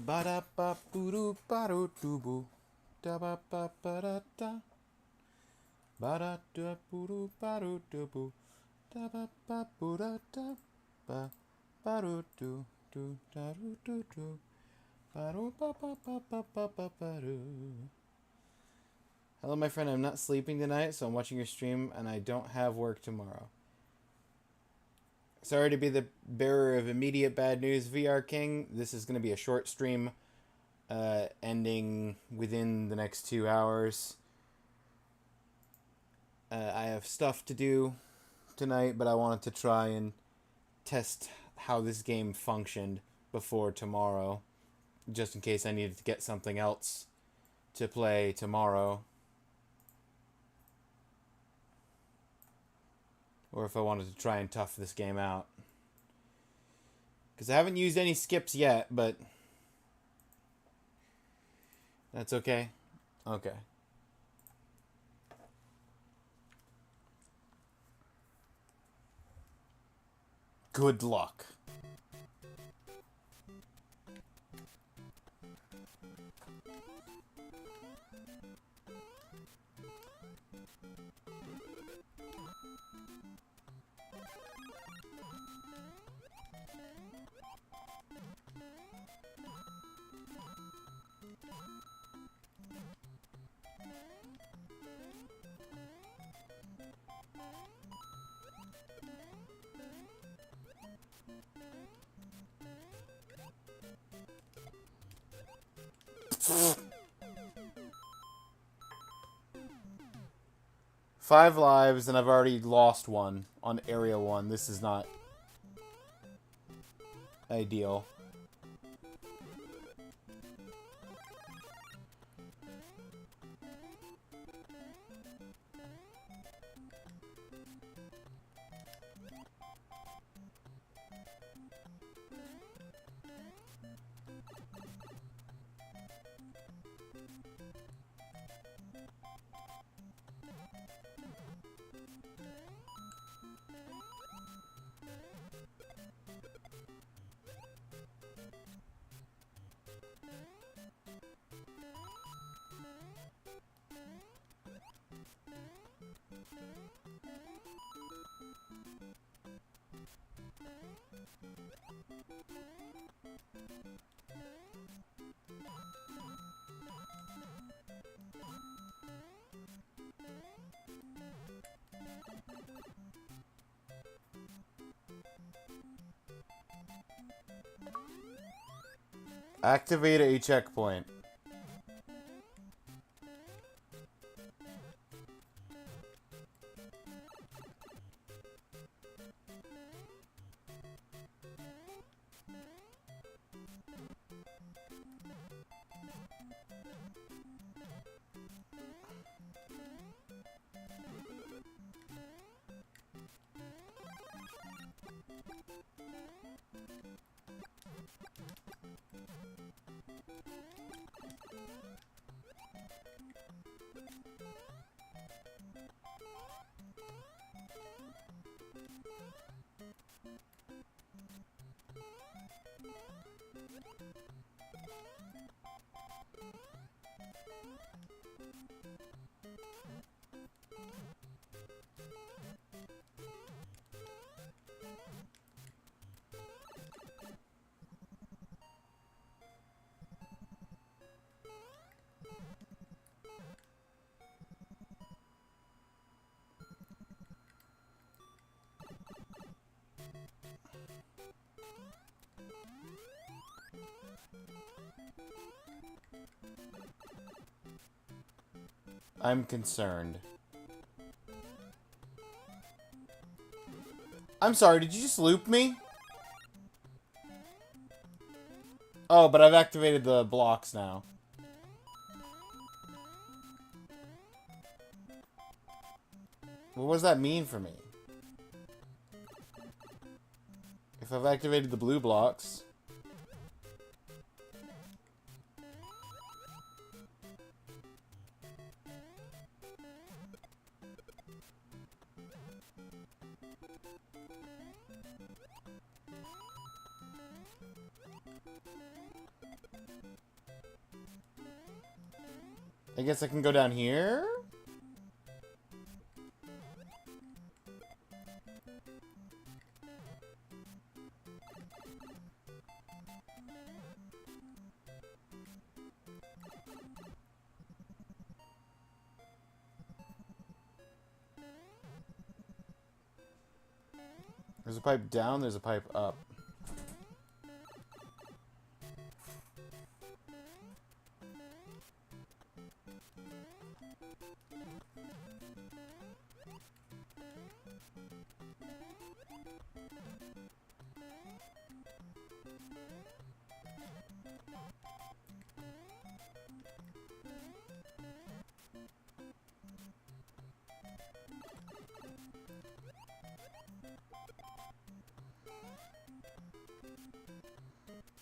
Ba da ba boo doo ba doo doo boo. Da ba ba ba da da. Ba da da boo doo ba doo doo boo. Da ba ba boo da da. Ba ba doo doo doo da doo doo doo. Ba doo ba ba ba ba ba ba ba doo. Hello, my friend. I'm not sleeping tonight, so I'm watching your stream, and I don't have work tomorrow. Sorry to be the bearer of immediate bad news, VR King. This is going to be a short stream, ending within the next 2 hours. I have stuff to do tonight, but I wanted to try and test how this game functioned before tomorrow, just in case I needed to get something else to play tomorrow. Or if I wanted to try and tough this game out. Because I haven't used any skips yet, but that's okay. Okay. Good luck. Five lives, and I've already lost one on Area 1. This is not ideal. Activate a checkpoint. I'm concerned. I'm sorry, did you just loop me? Oh, but I've activated the blocks now. What does that mean for me? If I've activated the blue blocks... I guess I can go down here? There's a pipe down, there's a pipe up.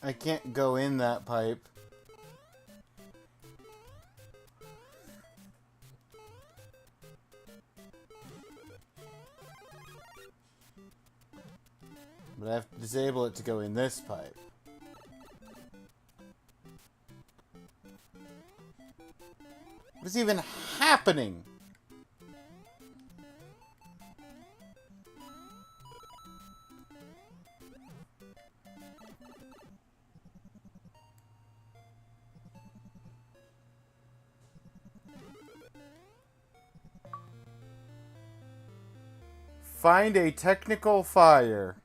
I can't go in that pipe. But I have to disable it to go in this pipe. What's even happening? Find a technical fire.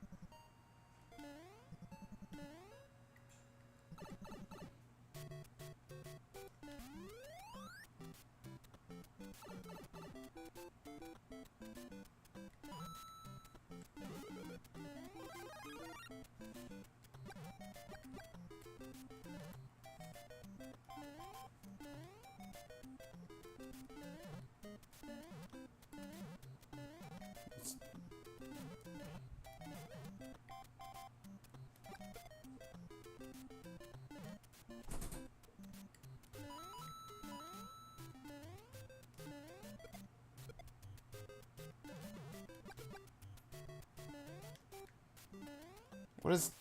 What does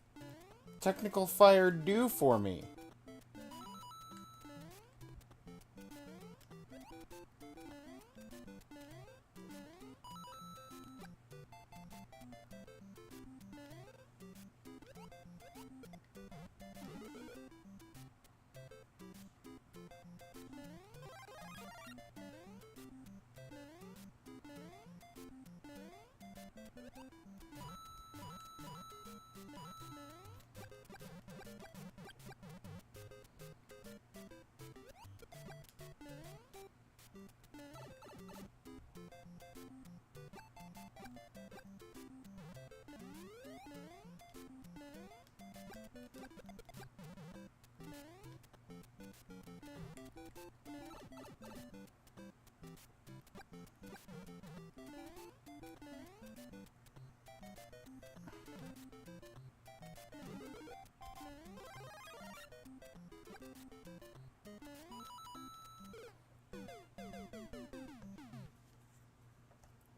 technical fire do for me?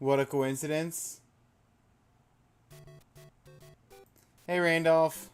What a coincidence. Hey, Randolph.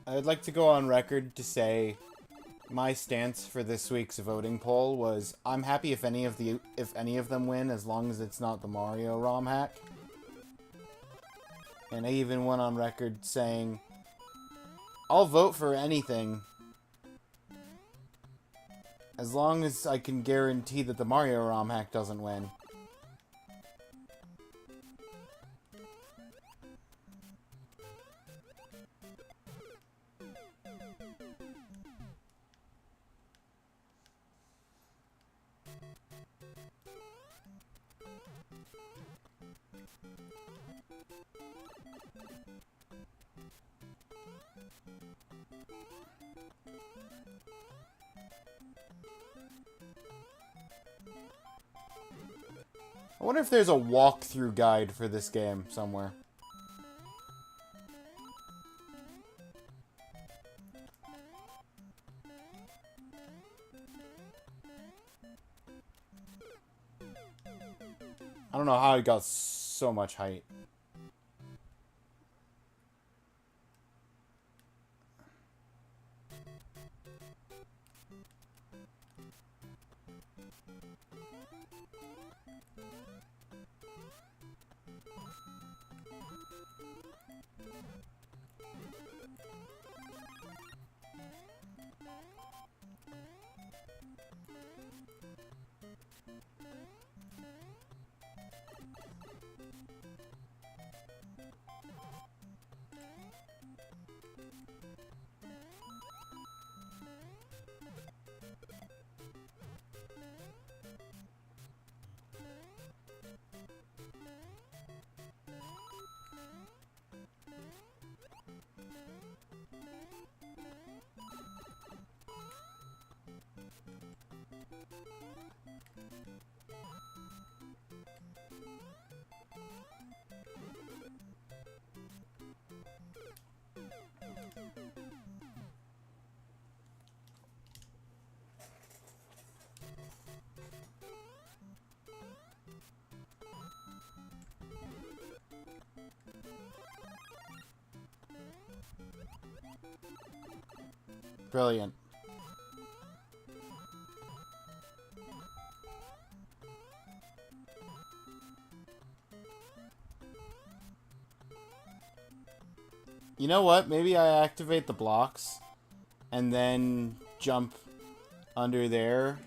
I would like to go on record to say my stance for this week's voting poll was I'm happy if any of them win, as long as it's not the Mario Romhack. And I even went on record saying I'll vote for anything. As long as I can guarantee that the Mario Romhack doesn't win. I wonder if there's a walkthrough guide for this game somewhere. I don't know how it got so much height. Brilliant. You know what? Maybe I activate the blocks and then jump under there.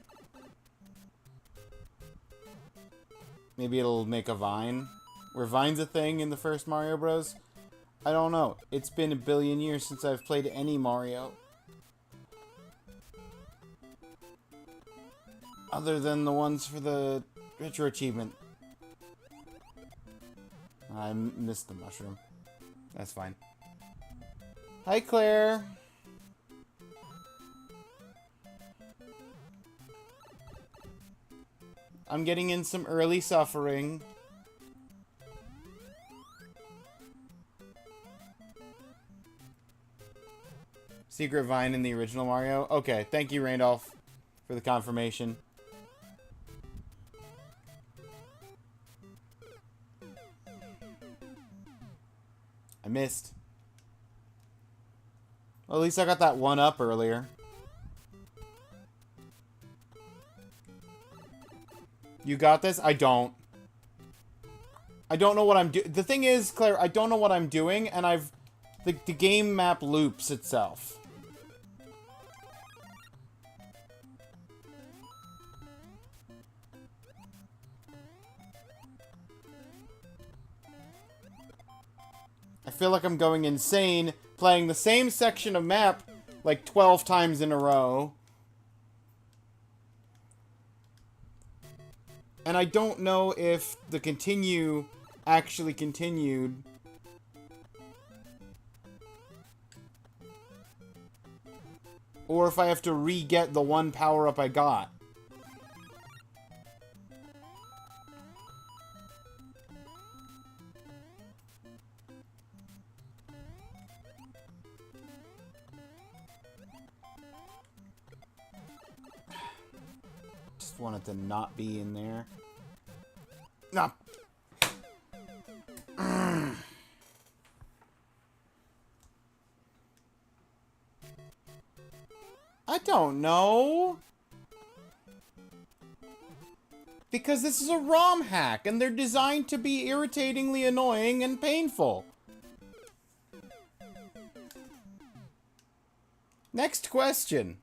Maybe it'll make a vine. Were vines a thing in the first Mario Bros? I don't know. It's been a billion years since I've played any Mario. Other than the ones for the retro achievement. I missed the mushroom. That's fine. Hi, Claire. I'm getting in some early suffering. Secret Vine in the original Mario? Okay, thank you, Randolph, for the confirmation. I missed. Well, at least I got that one up earlier. You got this? I don't. I don't know what I'm doing. The thing is, Claire, I don't know what I'm doing, and the game map loops itself. I feel like I'm going insane playing the same section of map like 12 times in a row. And I don't know if the continue actually continued. Or if I have to re-get the one power-up I got. Just wanted to not be in there. Nah. I don't know. Because this is a ROM hack, and they're designed to be irritatingly annoying and painful. Next question.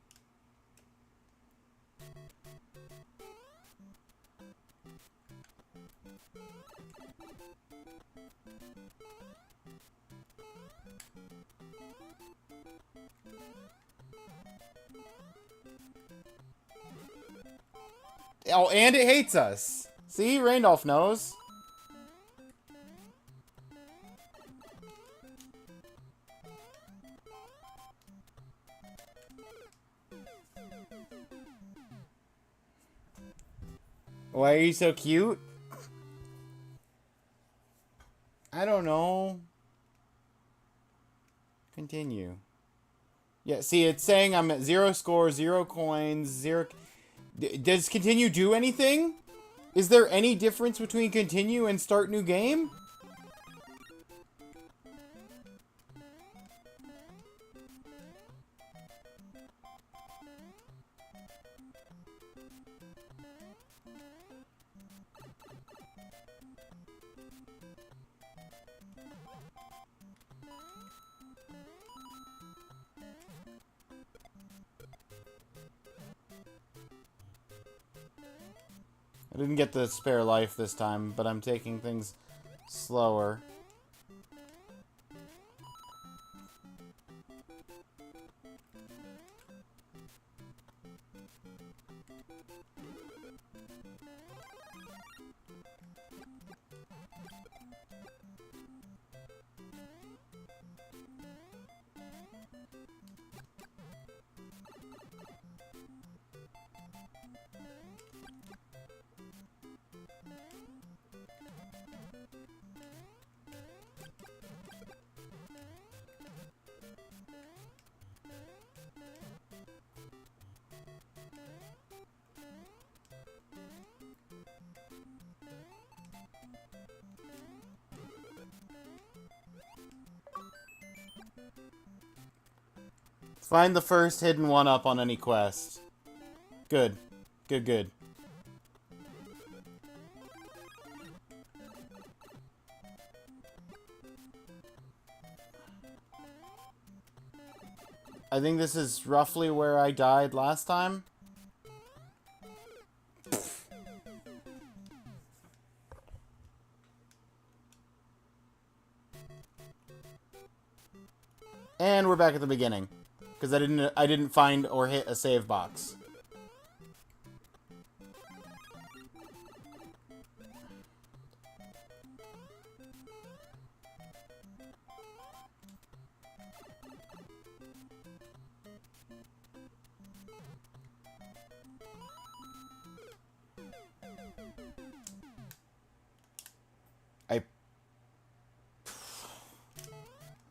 Oh, and it hates us. See? Randolph knows. Why are you so cute? I don't know. Continue. Yeah, see, it's saying I'm at 0 score, 0 coins, 0... Does continue do anything? Is there any difference between continue and start new game? I didn't get the spare life this time, but I'm taking things slower. Find the first hidden one-up on any quest. Good. Good, good. I think this is roughly where I died last time. And we're back at the beginning. Because I didn't find or hit a save box.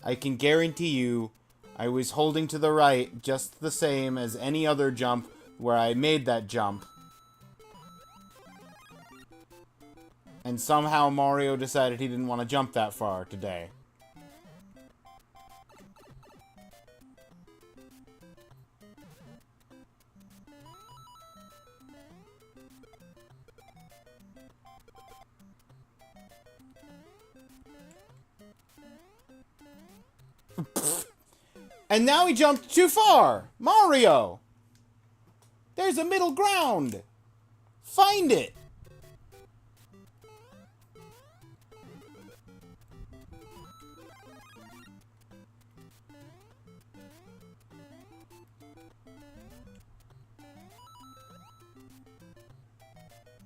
I can guarantee you I was holding to the right just the same as any other jump where I made that jump. And somehow Mario decided he didn't want to jump that far today. And now he jumped too far! Mario! There's a middle ground! Find it!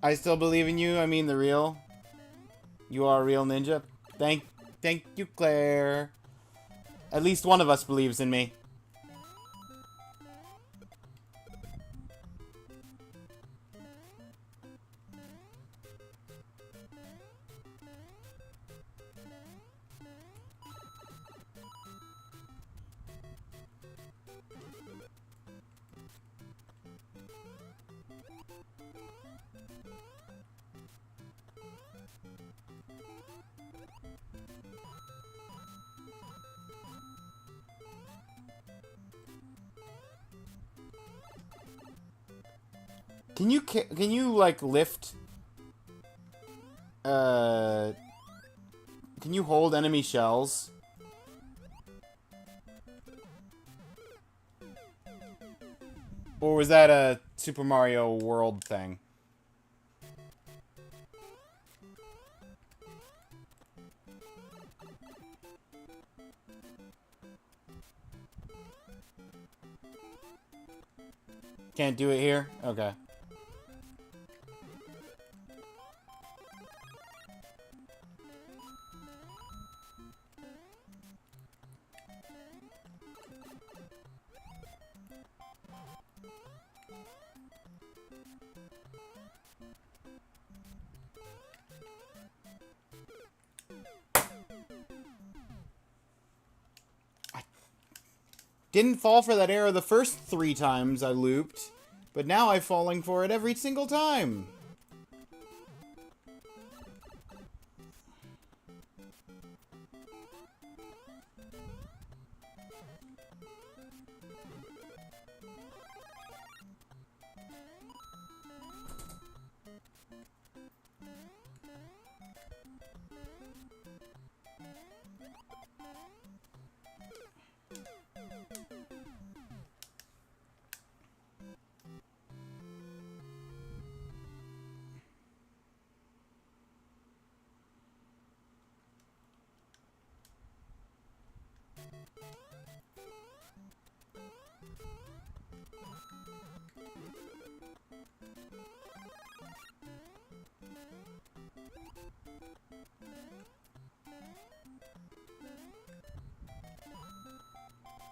I still believe in you, I mean the real. You are a real ninja. Thank you, Claire. At least one of us believes in me. Can you like lift? Can you hold enemy shells? Or was that a Super Mario World thing? Can't do it here? Okay. Didn't fall for that error the first 3 times I looped, but now I'm falling for it every single time.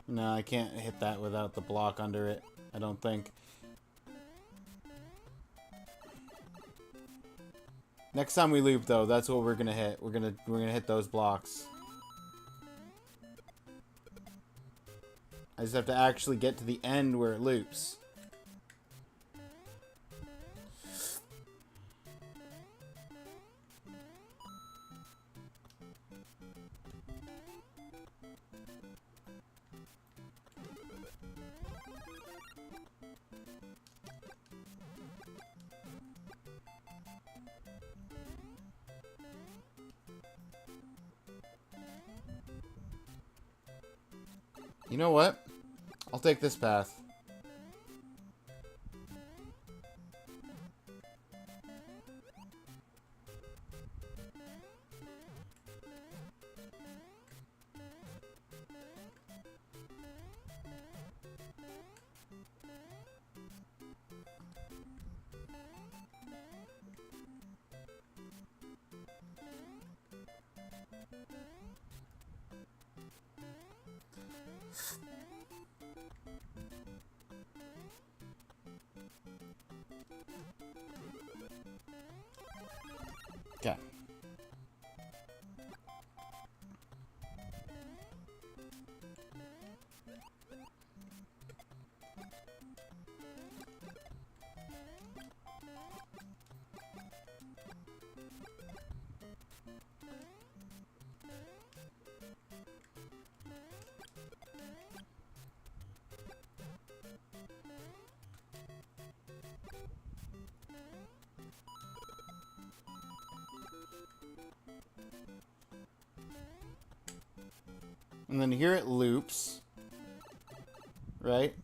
No, I can't hit that without the block under it, I don't think. Next time we loop, though, that's what we're gonna hit. We're gonna hit those blocks. I just have to actually get to the end where it loops. You know what? I'll take this path. Okay. And then here it loops. Right?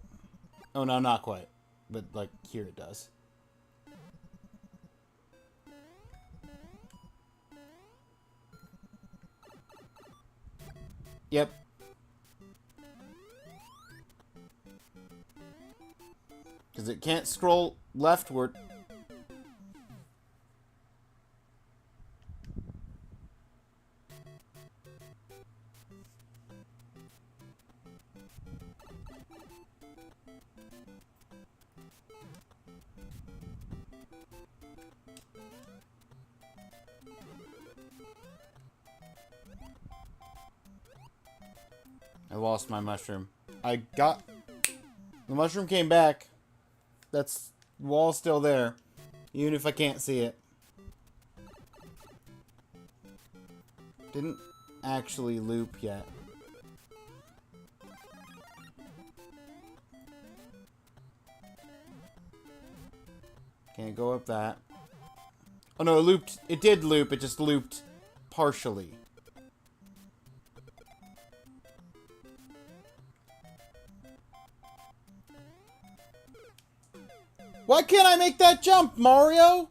Oh, no, not quite. But, like, here it does. Yep. Because it can't scroll leftward. I lost my mushroom. I got... The mushroom came back. That's... Wall's still there. Even if I can't see it. Didn't actually loop yet. Can't go up that. Oh no, it looped. It did loop. It just looped partially. Why can't I make that jump, Mario?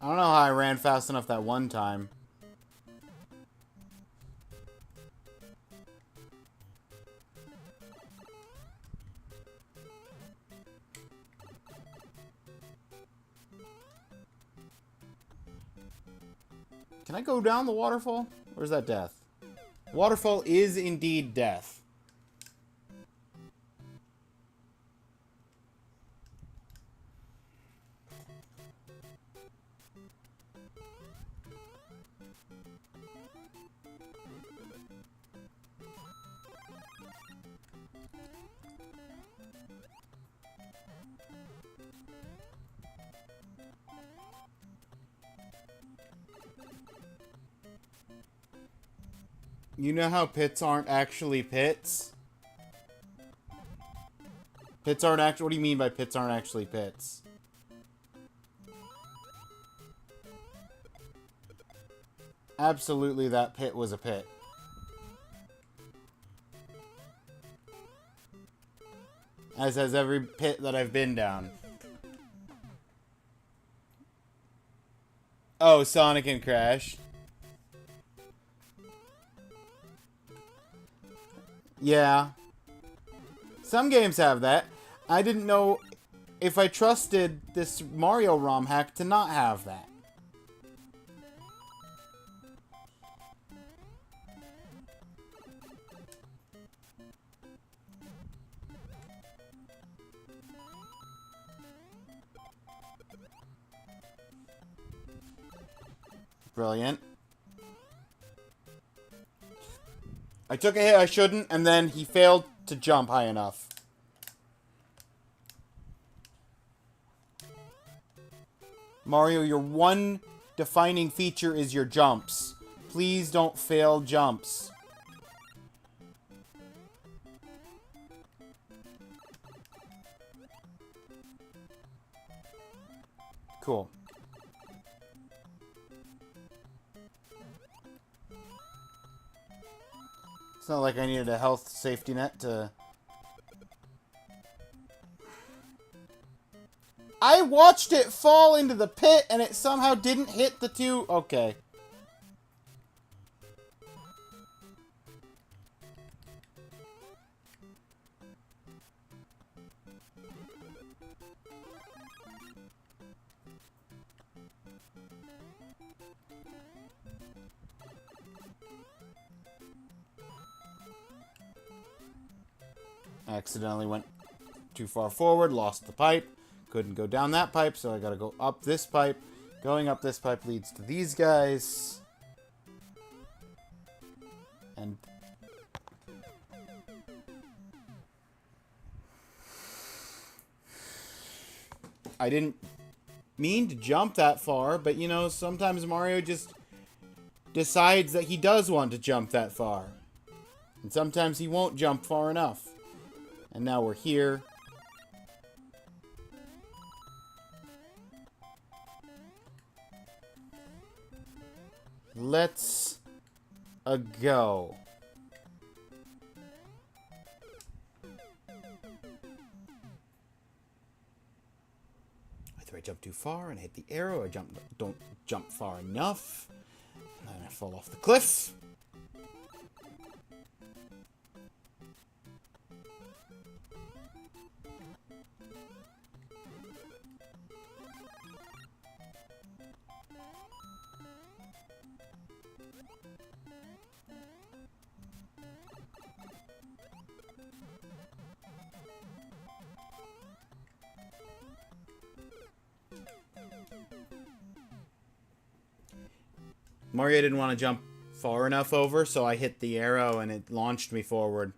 I don't know how I ran fast enough that one time. Can I go down the waterfall? Or is that death? Waterfall is indeed death. You know how pits aren't actually pits? Pits aren't actually... What do you mean by pits aren't actually pits? Absolutely, that pit was a pit. As has every pit that I've been down. Oh, Sonic and Crash. Yeah. Some games have that. I didn't know if I trusted this Mario Romhack to not have that. Brilliant. I took a hit I shouldn't, and then he failed to jump high enough. Mario, your one defining feature is your jumps. Please don't fail jumps. Cool. It's not like I needed a health safety net to... I watched it fall into the pit and it somehow didn't hit the two... Okay. I accidentally went too far forward, lost the pipe. Couldn't go down that pipe, so I gotta go up this pipe. Going up this pipe leads to these guys. And... I didn't mean to jump that far, but you know, sometimes Mario just decides that he does want to jump that far. And sometimes he won't jump far enough. And now we're here. Let's go. Either I jump too far and I hit the arrow, or don't jump far enough, and then I fall off the cliff. Mario didn't want to jump far enough over, so I hit the arrow and it launched me forward.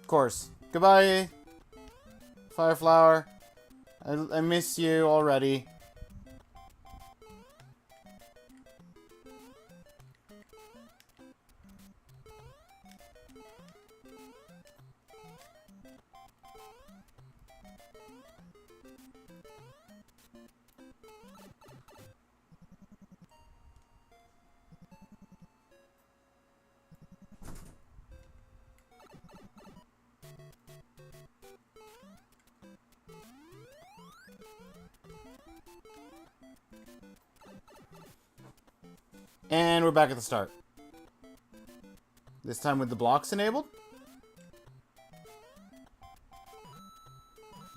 Of course. Goodbye, Fireflower. I miss you already. And we're back at the start. This time with the blocks enabled?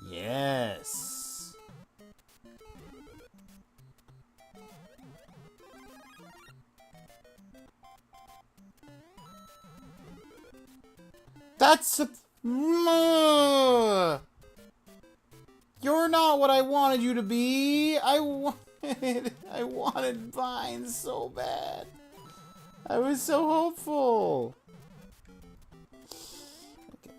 Yes. That's a... You're not what I wanted you to be. I wanted vines so bad. I was so hopeful. Okay.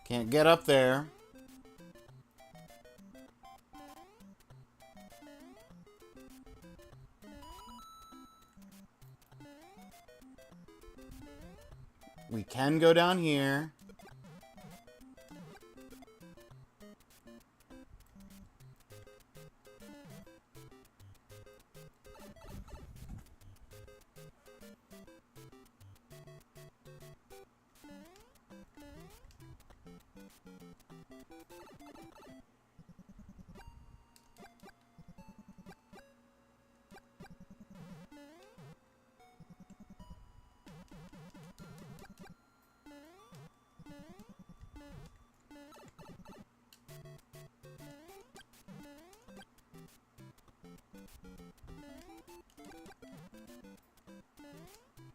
Can't get up there. We can go down here.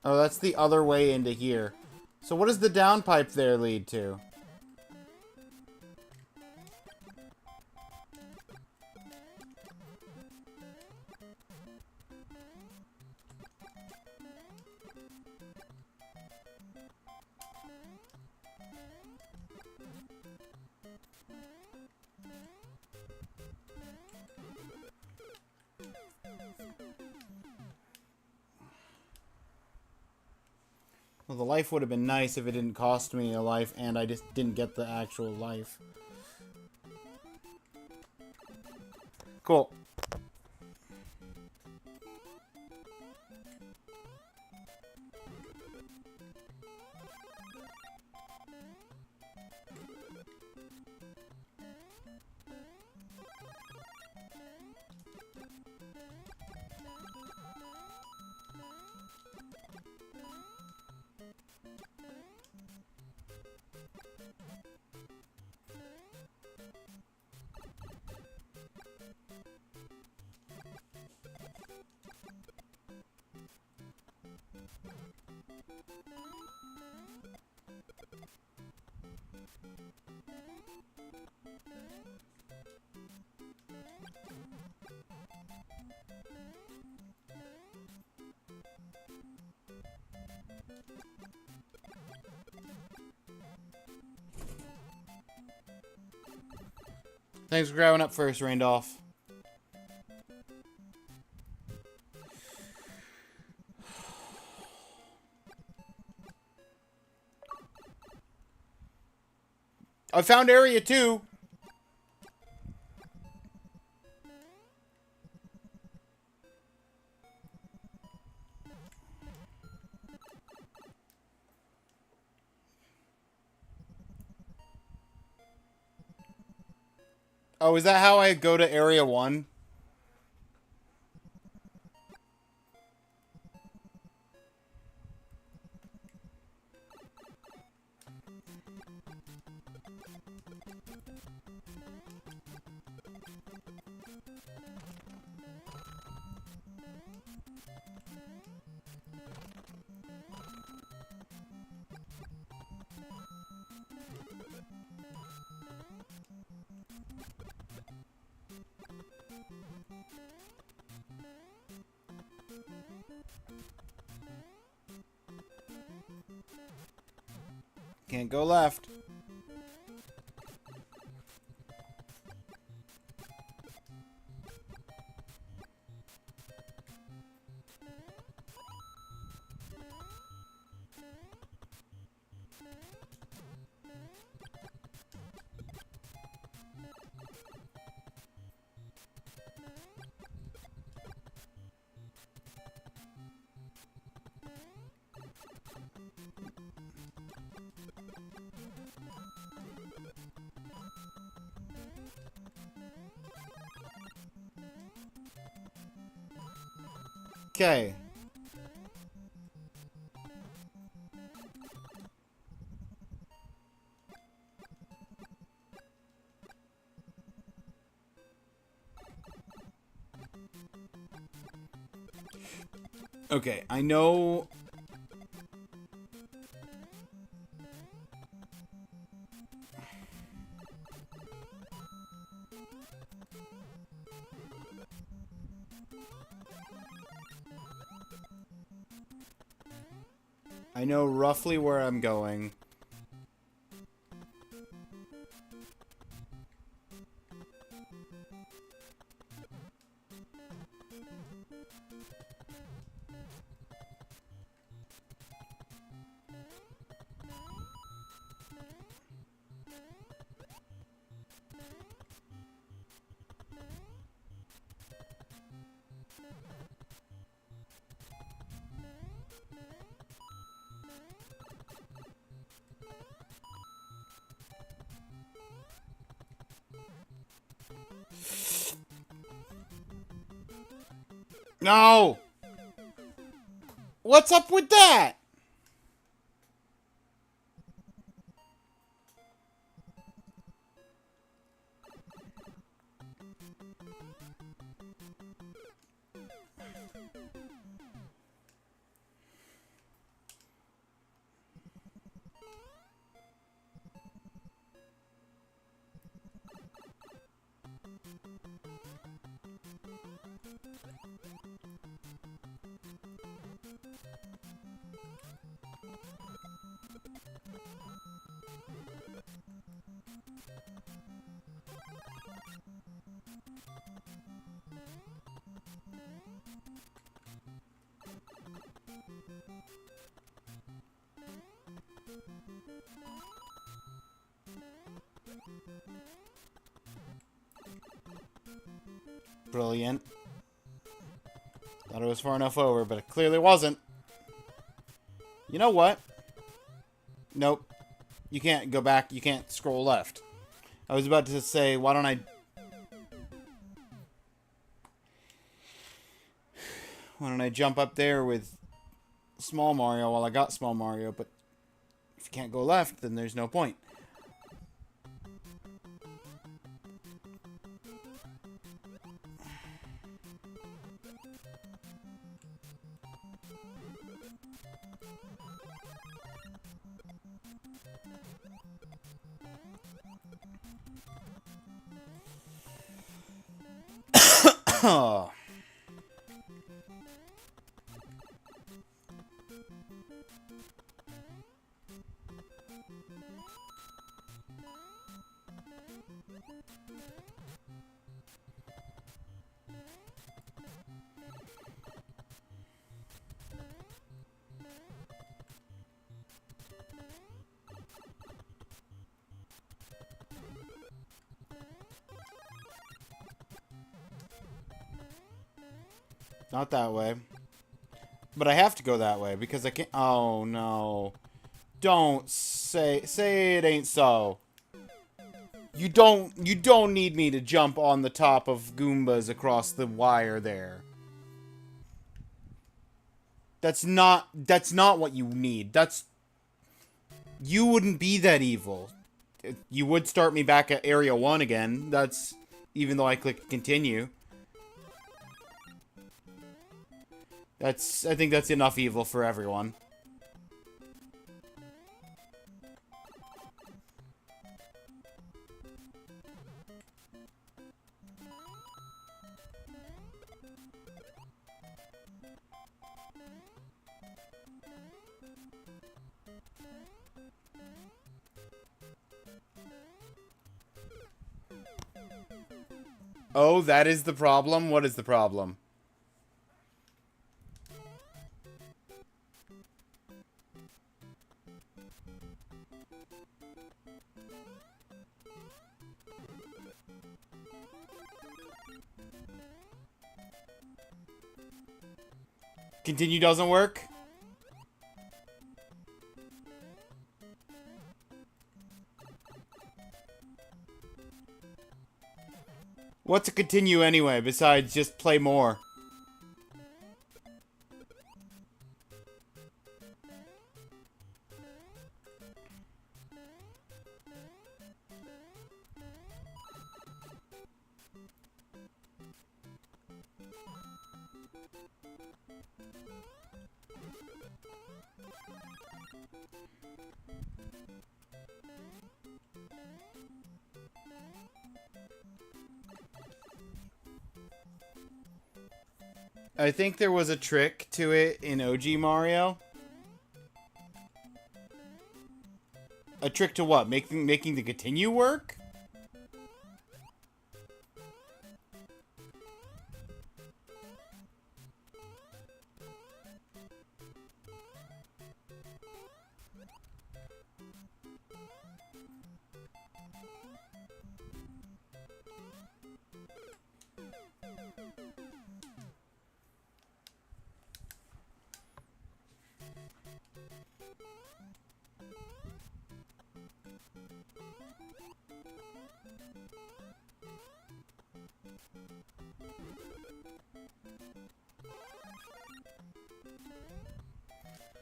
Oh, that's the other way into here. So what does the downpipe there lead to? Well, the life would have been nice if it didn't cost me a life and I just didn't get the actual life. Cool. Thanks for grabbing up first, Randolph. I found area 2. Oh, is that how I go to area 1? Can't go left. Okay. Okay, I know... I know roughly where I'm going. No! What's up with that? Brilliant. Thought it was far enough over, but it clearly wasn't. You know what? Nope. You can't go back. You can't scroll left. I was about to say, why don't I... Why don't I jump up there with Small Mario while I got Small Mario, but if you can't go left, then there's no point. Oh. Not that way. But I have to go that way because I can't... Oh, no. Don't say it ain't so. You don't need me to jump on the top of Goombas across the wire there. That's not what you need. You wouldn't be that evil. You would start me back at Area 1 again. That's... Even though I click continue. I think that's enough evil for everyone. Oh, that is the problem? What is the problem? Continue doesn't work? What's a continue anyway, besides just play more? I think there was a trick to it in OG Mario. A trick to what? Making the continue work?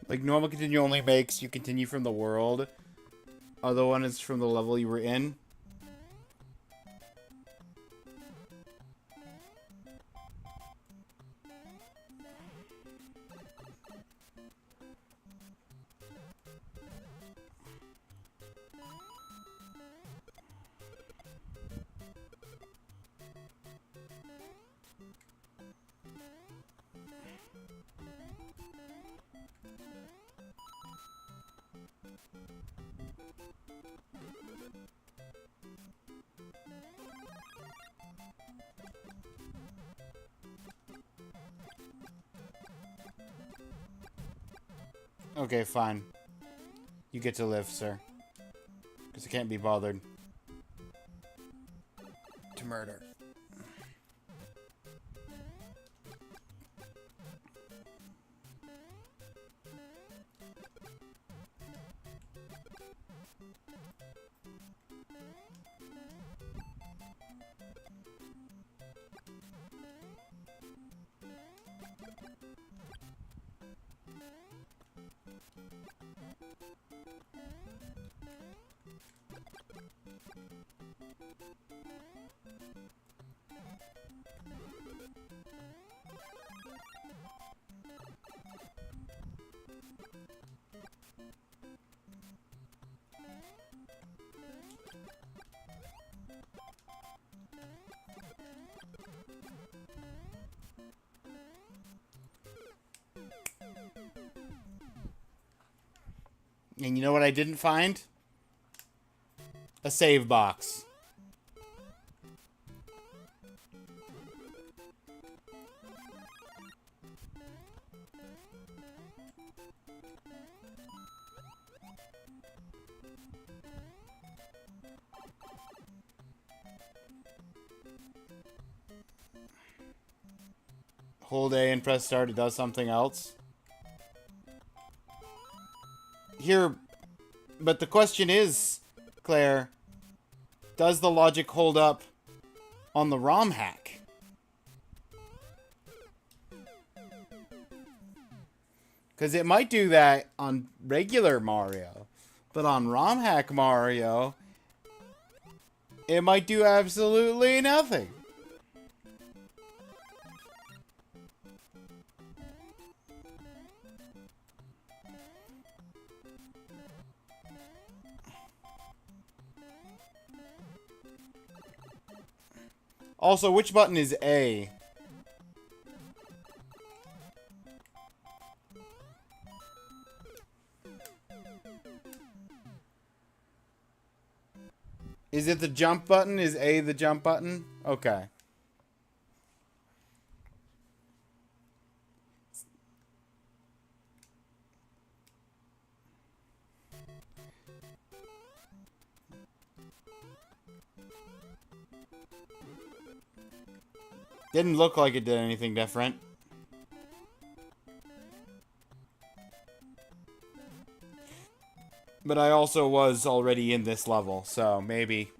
Like, normal continue only makes you continue from the world. Other one is from the level you were in. Okay, fine. You get to live, sir. Because I can't be bothered to murder. And you know what I didn't find? A save box. Hold A and press start, it does something else. Here, but the question is, Claire, does the logic hold up on the Romhack? Because it might do that on regular Mario, but on Romhack Mario, it might do absolutely nothing. Also, which button is A? Is it the jump button? Is A the jump button? Okay. Didn't look like it did anything different. But I also was already in this level, so maybe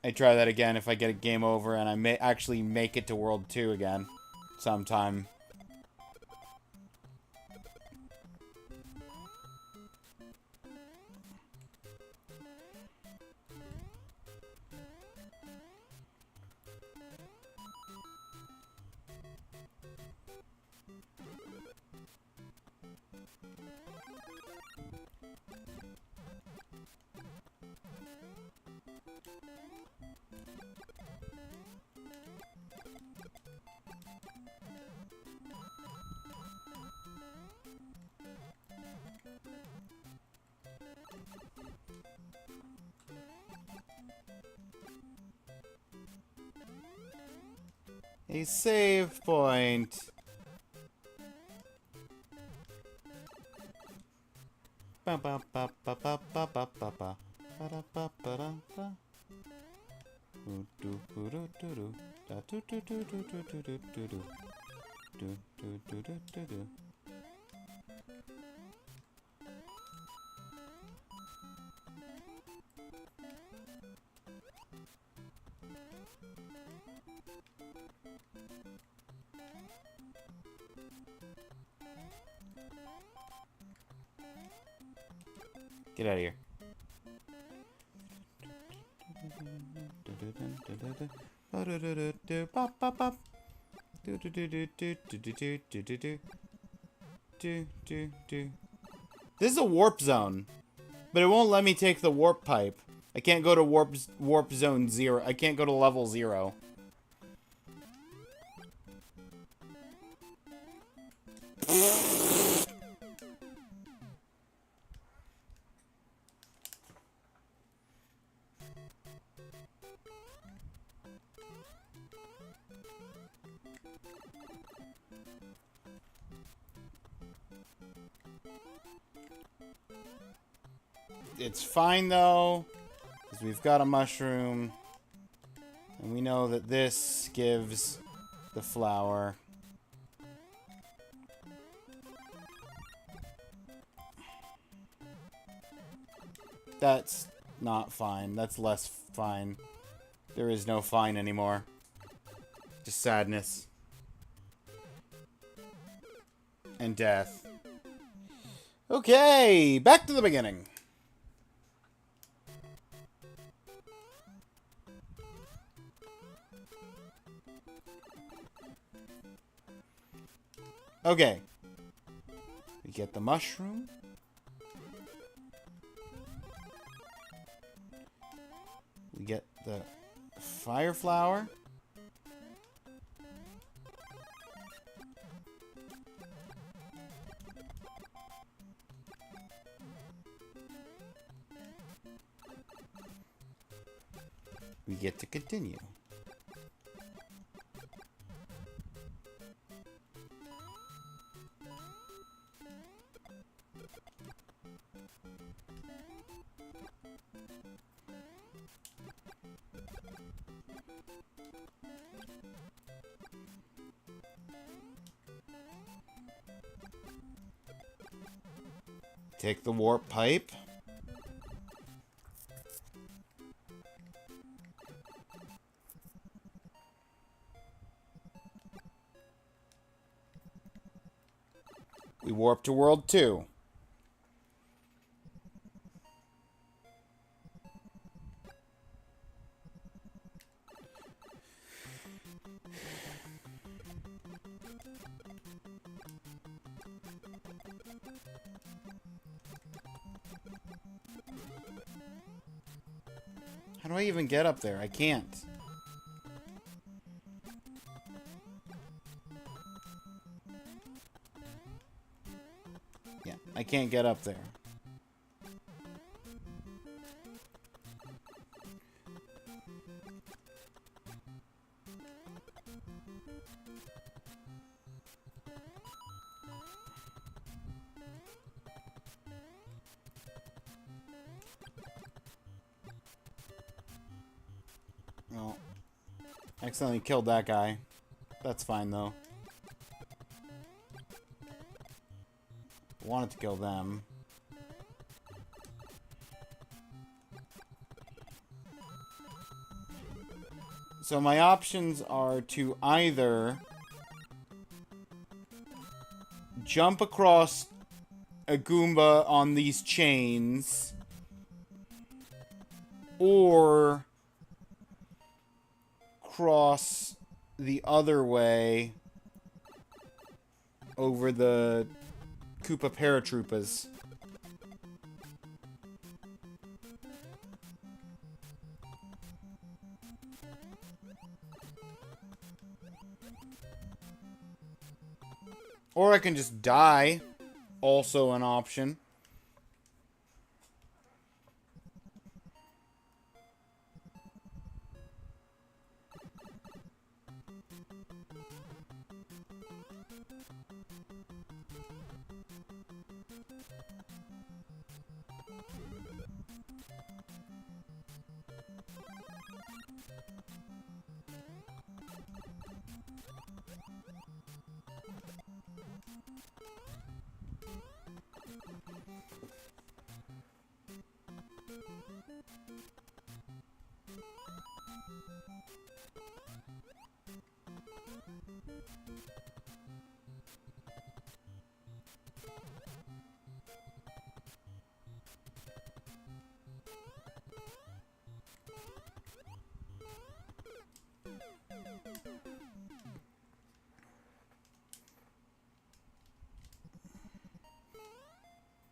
I try that again if I get a game over and I may actually make it to World 2 again sometime. A save point. Ba ba ba ba ba ba ba ba ba ba ba ba da ba. Do do do do do da do do do do do do do do do do do do do do. Get out of here. This is a warp zone, but it won't let me take the warp pipe. I can't go to warp zone 0. I can't go to level 0. It's fine, though, because we've got a mushroom. And we know that this gives the flower. That's not fine. That's less fine. There is no fine anymore. Just sadness. And death. Okay, back to the beginning. Okay. We get the mushroom. We get the fire flower. We get to continue. Take the warp pipe. We warp to World 2. How do I even get up there? I can't. Yeah, I can't get up there. Well, accidentally killed that guy. That's fine, though. Wanted to kill them. So my options are to either jump across a Goomba on these chains, or cross the other way over the Koopa paratroopers. Or I can just die. Also an option.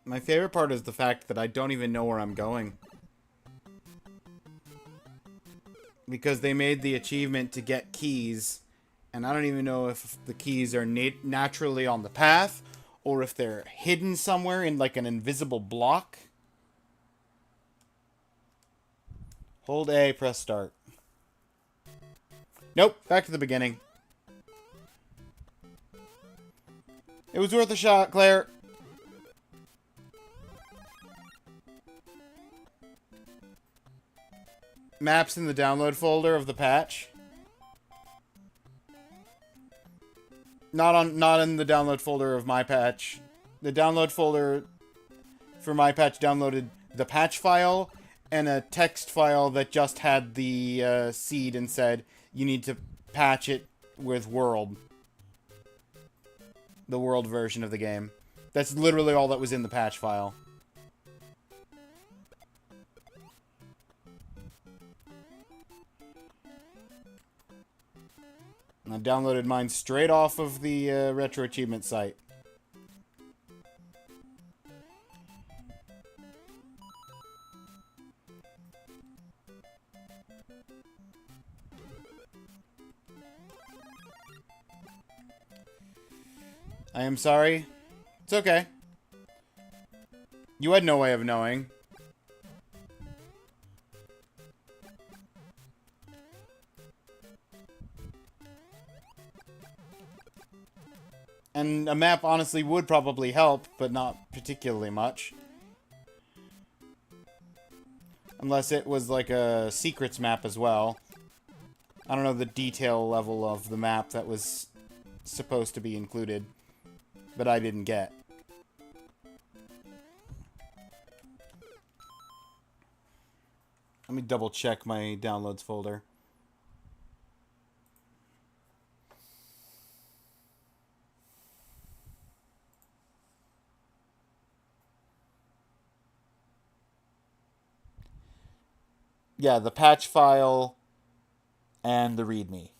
My favorite part is the fact that I don't even know where I'm going. Because they made the achievement to get keys, and I don't even know if the keys are naturally on the path, or if they're hidden somewhere in like an invisible block. Hold A, press start. Nope, back to the beginning. It was worth a shot, Claire. maps in the download folder of the patch. Not in the download folder of my patch. The download folder for my patch downloaded the patch file and a text file that just had the seed and said you need to patch it with world. The world version of the game. That's literally all that was in the patch file. And I downloaded mine straight off of the Retro Achievement site. I am sorry. It's okay. You had no way of knowing. And a map honestly would probably help, but not particularly much. Unless it was like a secrets map as well. I don't know the detail level of the map that was supposed to be included, but I didn't get. Let me double check my downloads folder. Yeah, the patch file and the README.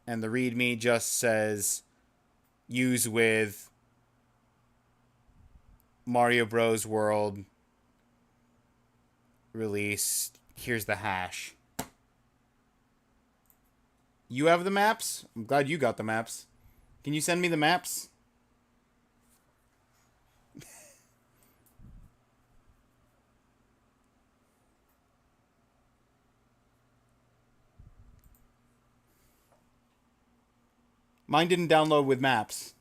And the README just says use with Mario Bros. World release. Here's the hash. You have the maps? I'm glad you got the maps. Can you send me the maps? Mine didn't download with maps.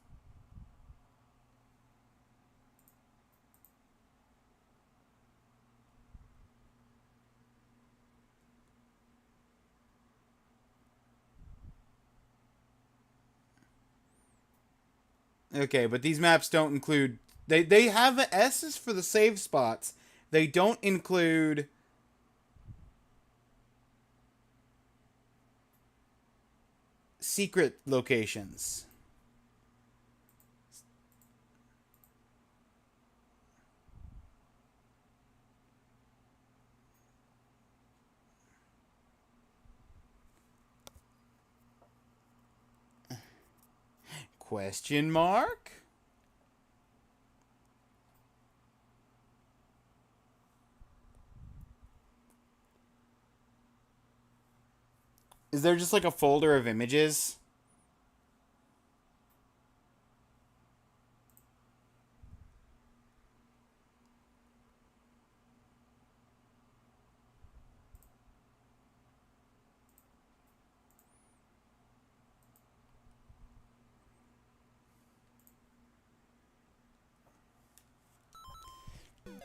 Okay, but these maps don't include... They have the S's for the save spots. They don't include... secret locations. Question mark? Is there just like a folder of images?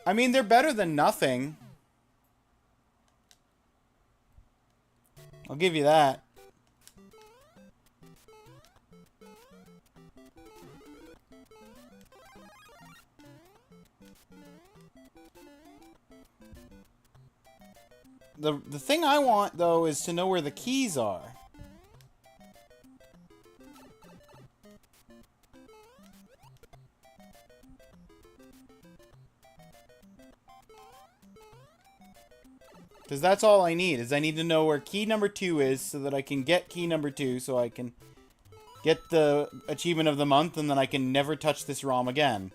I mean, they're better than nothing. I'll give you that. The thing I want, though, is to know where the keys are. Because that's all I need, is I need to know where key number 2 is so that I can get key number 2 so I can get the achievement of the month and then I can never touch this ROM again.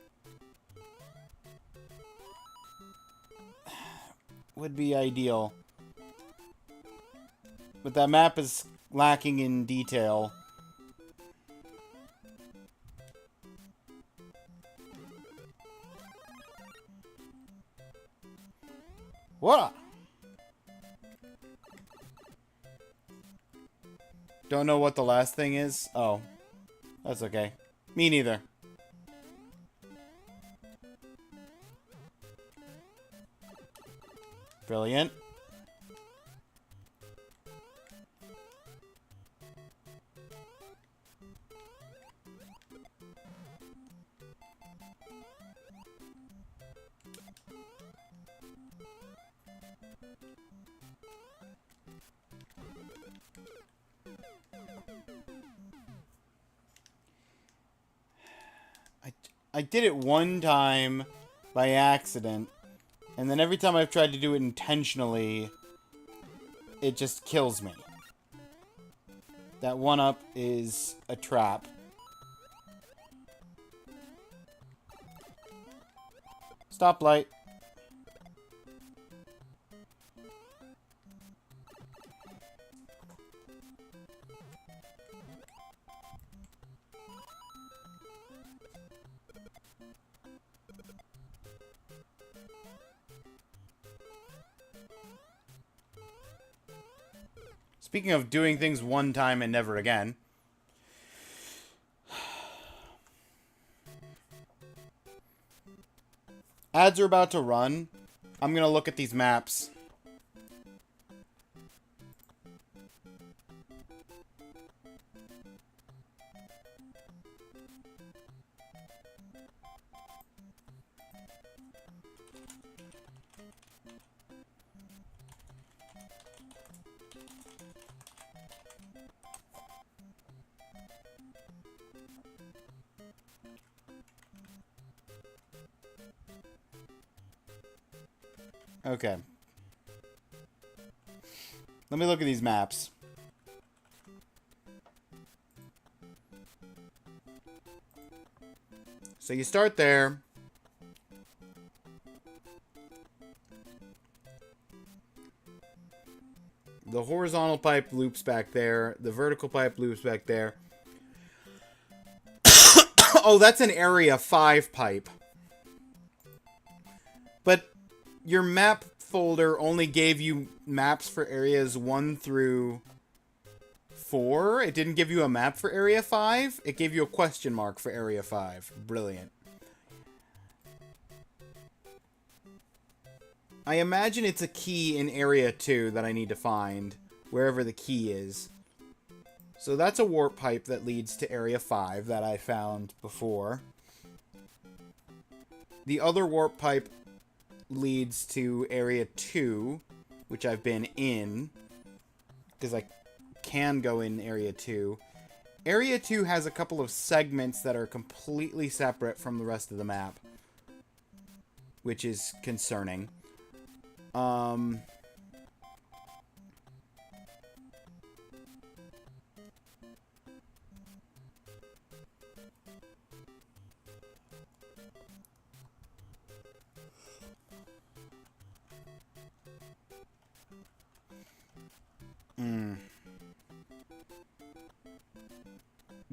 Would be ideal. But that map is lacking in detail. What? Don't know what the last thing is? Oh. That's okay. Me neither. Brilliant. I did it one time by accident, and then every time I've tried to do it intentionally, it just kills me. That 1-up is a trap. Stoplight. Speaking of doing things one time and never again. Ads are about to run. I'm going to look at these maps. Okay. Let me look at these maps. So you start there. The horizontal pipe loops back there. The vertical pipe loops back there. Oh, that's an area 5 pipe. But your map folder only gave you maps for areas 1 through 4. It didn't give you a map for area 5. It gave you a question mark for area 5. Brilliant. I imagine it's a key in area 2 that I need to find, wherever the key is. So that's a warp pipe that leads to area 5 that I found before. The other warp pipe leads to area 2, which I've been in, because I can go in area 2. Area 2 has a couple of segments that are completely separate from the rest of the map, which is concerning.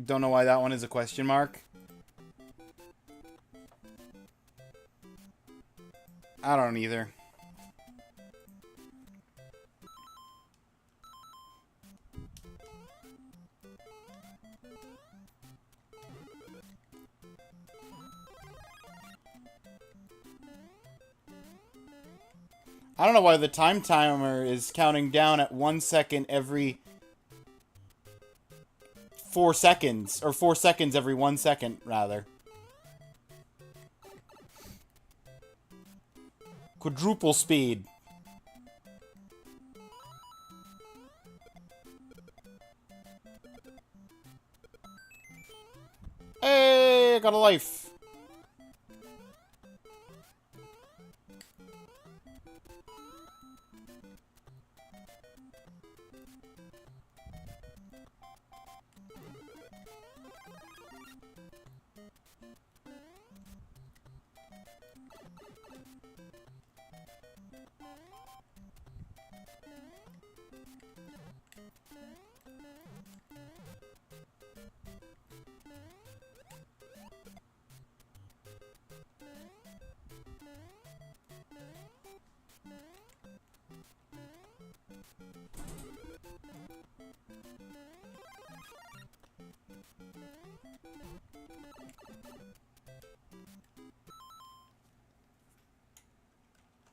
Don't know why that one is a question mark. I don't either. I don't know why the time timer is counting down at 1 second every 4 seconds. Or 4 seconds every 1 second, rather. Quadruple speed. Hey, I got a life.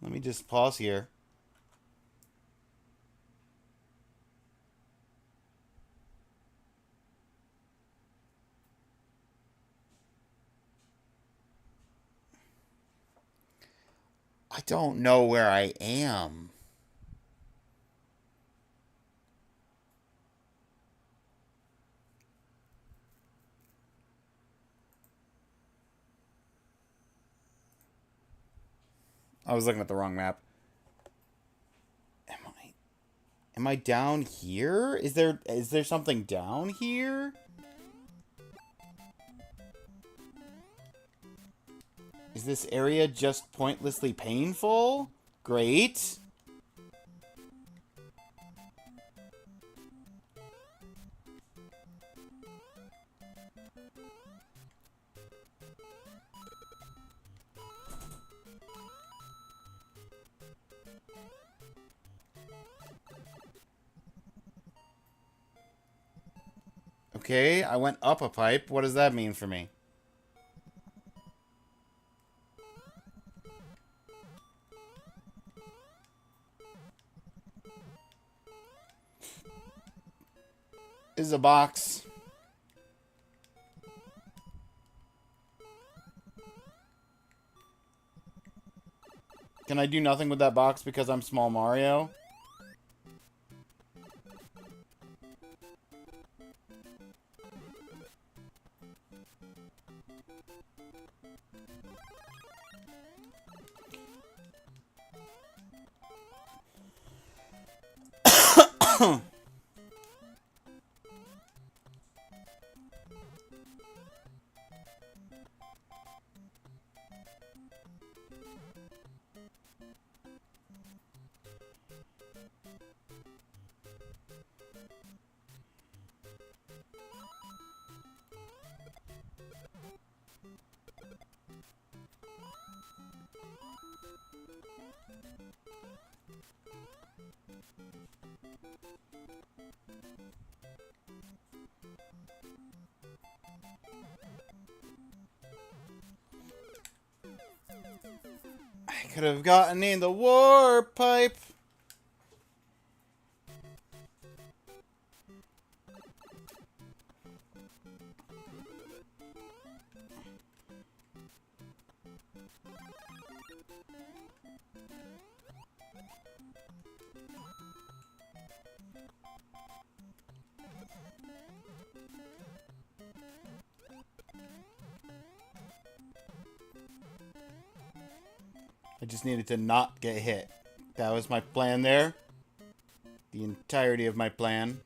Let me just pause here. I don't know where I am. I was looking at the wrong map. Am I down here? Is there something down here? Is this area just pointlessly painful? Great. Okay, I went up a pipe. What does that mean for me? This is a box. Can I do nothing with that box because I'm small Mario? I could have gotten in the warp pipe. I just needed to not get hit. That was my plan there. The entirety of my plan.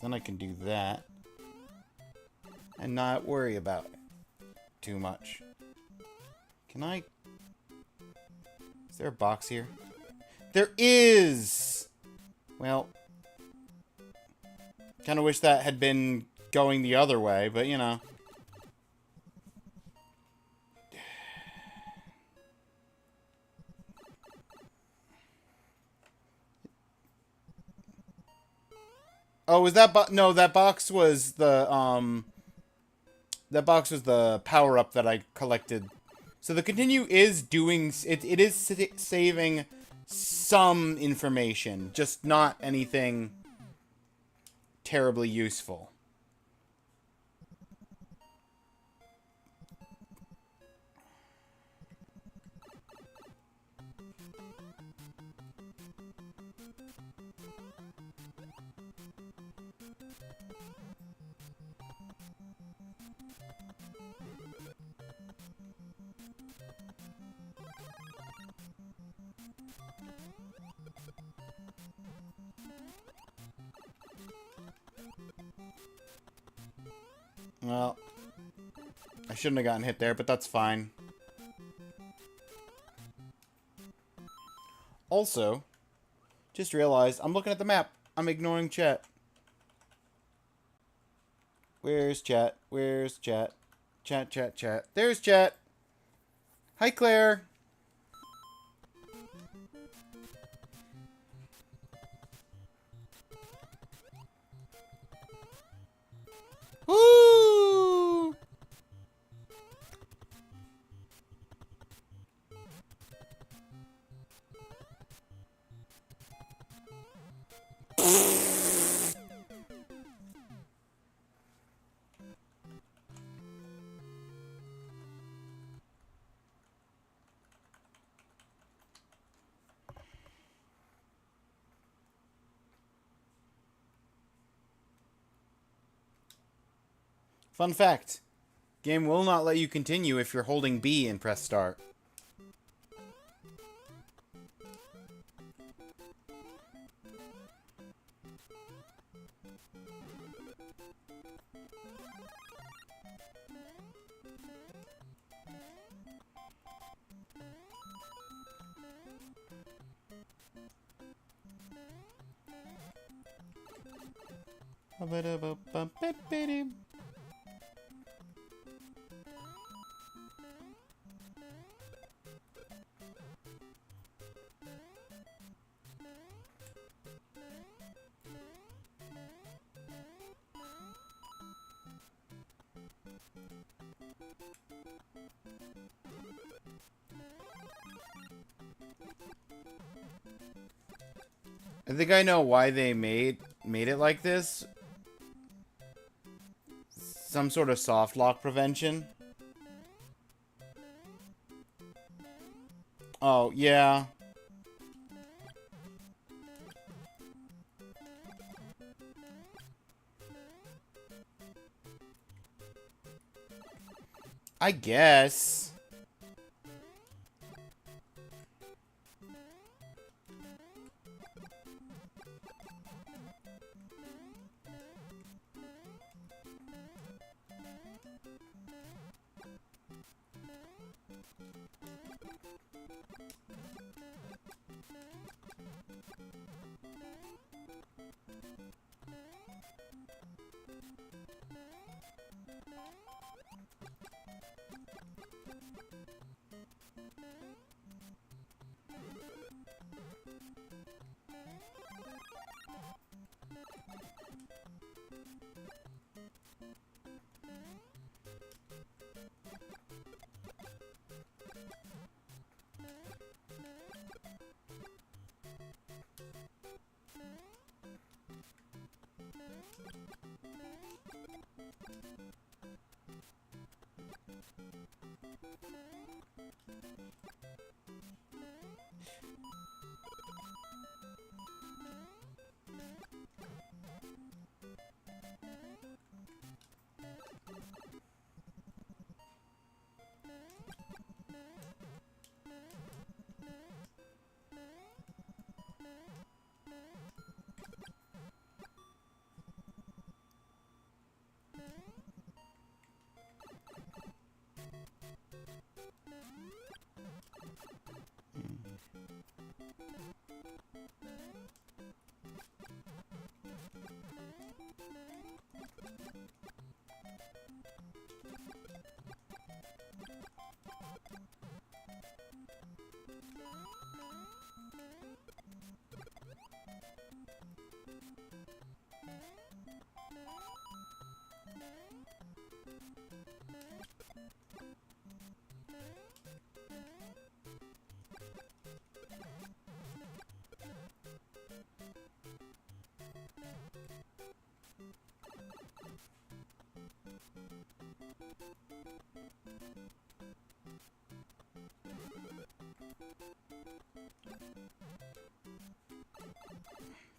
Then I can do that. And not worry about it too much. Can I... Is there a box here? There is! Well... Kind of wish that had been going the other way, but you know. Oh, was that no, that box was the, that box was the power-up that I collected. So the continue is doing... It is saving some information. Just not anything terribly useful. Well, I shouldn't have gotten hit there, but that's fine. Also, just realized I'm looking at the map. I'm ignoring chat. Where's chat? Where's chat? Chat, chat, chat. There's chat. Hi, Claire. Woo! Fun fact. Game will not let you continue if you're holding B and press start. I think I know why they made it like this. Some sort of soft lock prevention. Oh, yeah. I guess.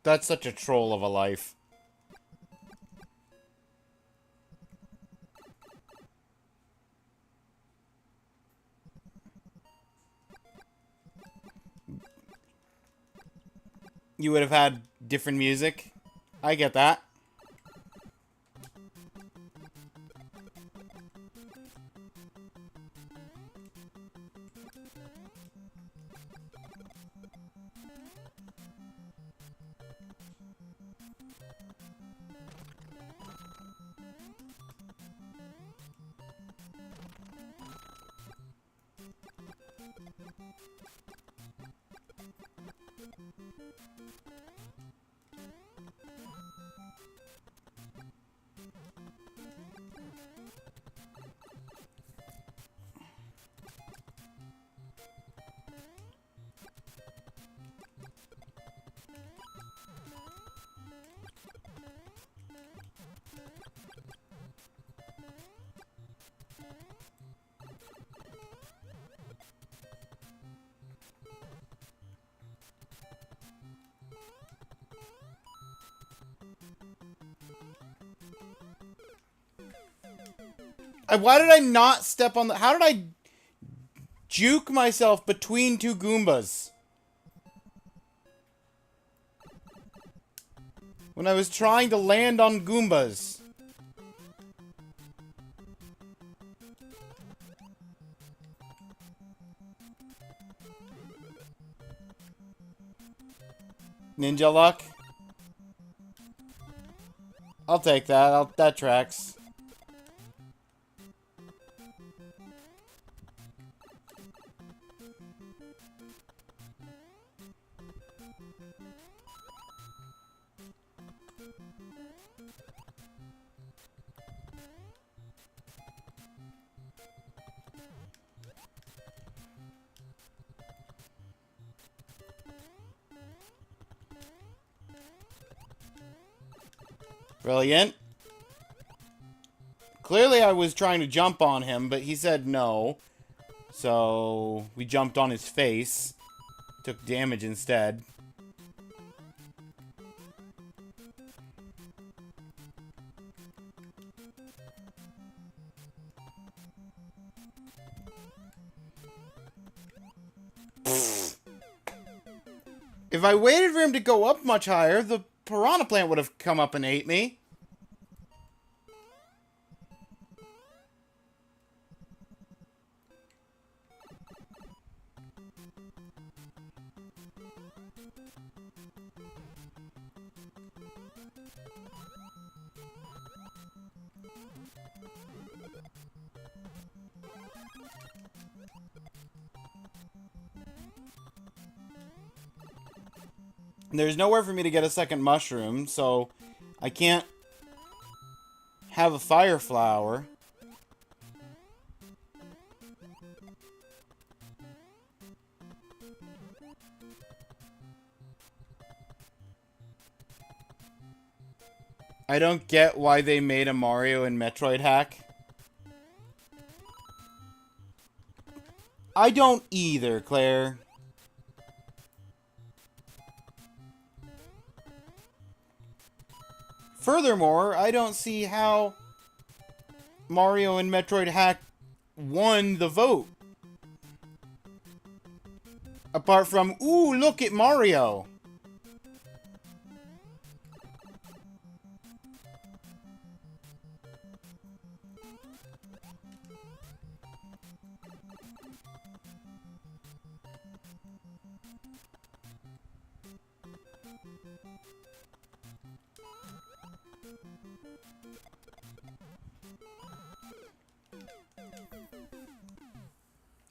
That's such a troll of a life. You would have had different music. I get that. Why did I not step on the... How did I juke myself between two Goombas? When I was trying to land on Goombas. Ninja luck? I'll take that. That tracks. Brilliant. Clearly I was trying to jump on him, but he said no. So we jumped on his face. Took damage instead. If I waited for him to go up much higher, the piranha plant would have come up and ate me. There's nowhere for me to get a second mushroom, so I can't have a fire flower. I don't get why they made a Mario and Metroid hack. I don't either, Claire. Furthermore, I don't see how Mario and Metroid hack won the vote. Apart from, ooh, look at Mario.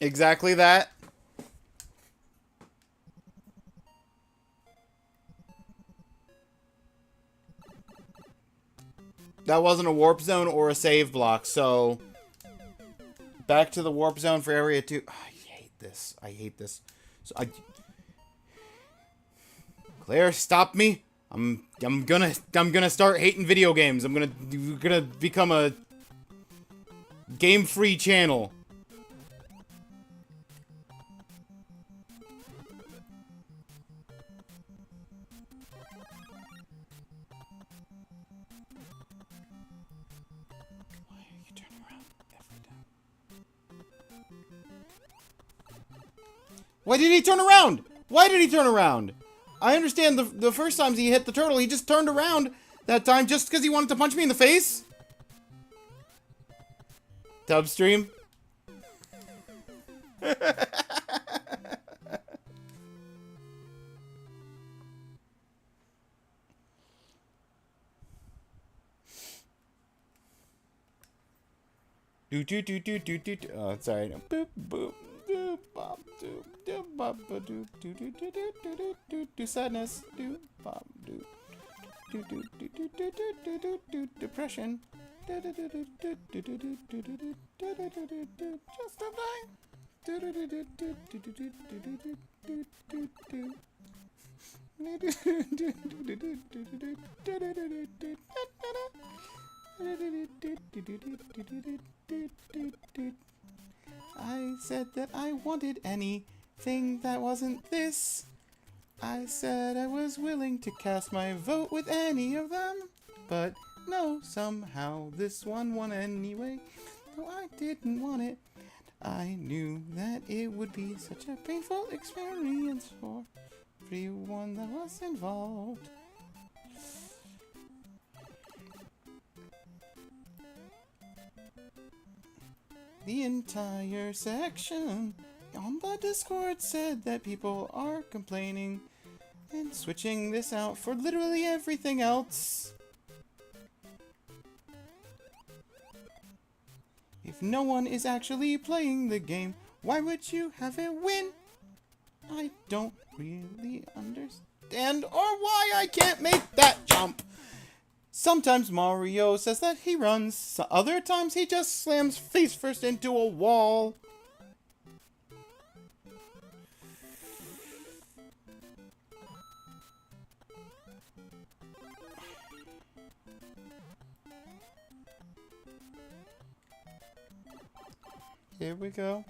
Exactly that. That wasn't a warp zone or a save block, so back to the warp zone for area 2. Oh, I hate this. I hate this. So Claire, stop me. I'm gonna start hating video games. I'm gonna become a game-free channel. Why did he turn around? Why did he turn around? I understand the first times he hit the turtle, he just turned around that time just because he wanted to punch me in the face? Tubstream? Oh, sorry. No. Boop, boop. Do sadness, do bop, do depression, just a line. I said that I wanted anything that wasn't this. I said I was willing to cast my vote with any of them. But no, somehow this one won anyway. though I didn't want it. I knew that it would be such a painful experience for everyone that was involved. The entire section on the Discord said that people are complaining and switching this out for literally everything else. If no one is actually playing the game, why would you have it win? I don't really understand or why I can't make that jump. Sometimes Mario says that he runs, other times he just slams face first into a wall. Here we go.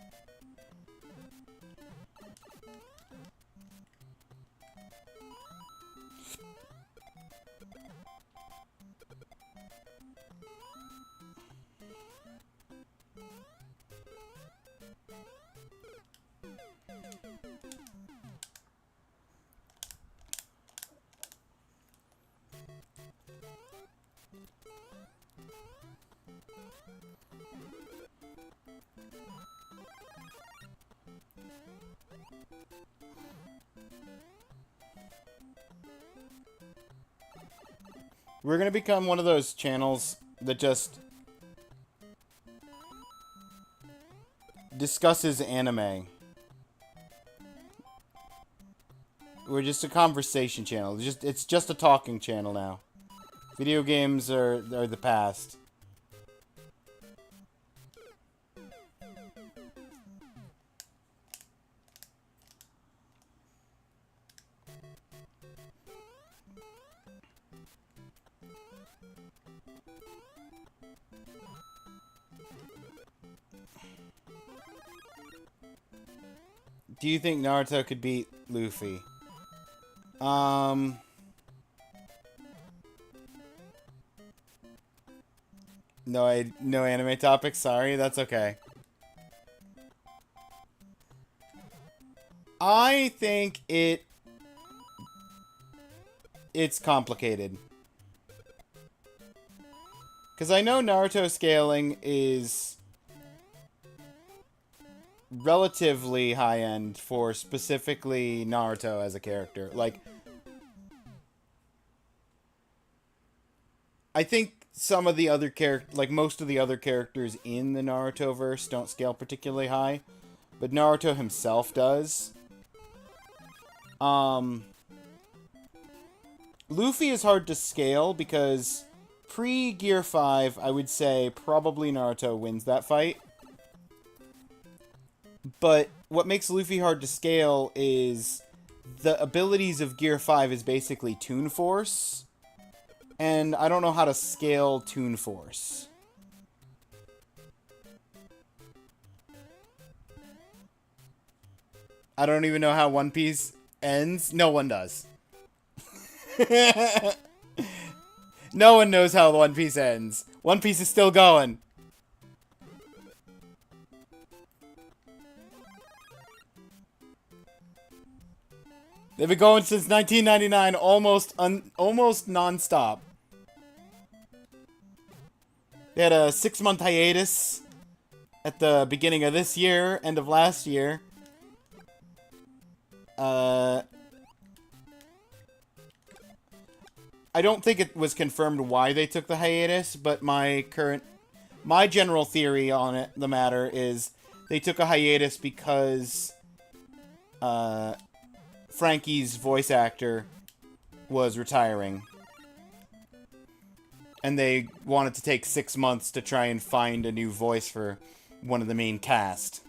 We're gonna become one of those channels that just discusses anime. We're just a conversation channel. It's just a talking channel now. Video games are the past. Do you think Naruto could beat Luffy? No anime topics. Sorry, that's okay. I think it's complicated. Because I know Naruto scaling is relatively high-end for specifically Naruto as a character. Like, I think some of the other most of the other characters in the Naruto-verse don't scale particularly high, but Naruto himself does. Luffy is hard to scale because pre-Gear 5, I would say probably Naruto wins that fight. But what makes Luffy hard to scale is the abilities of Gear 5 is basically Toon Force. And I don't know how to scale Toon Force. I don't even know how One Piece ends. No one does. No one knows how One Piece ends. One Piece is still going. They've been going since 1999, almost non-stop. They had a 6-month hiatus at the beginning of this year, end of last year. I don't think it was confirmed why they took the hiatus, but my general theory on the matter is they took a hiatus because Frankie's voice actor was retiring. And they wanted to take 6 months to try and find a new voice for one of the main cast.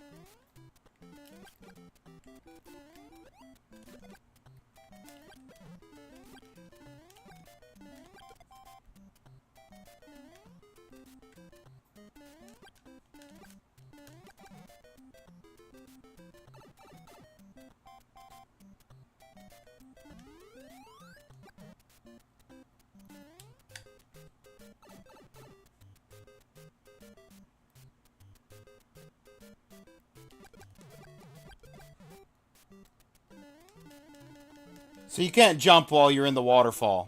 So you can't jump while you're in the waterfall.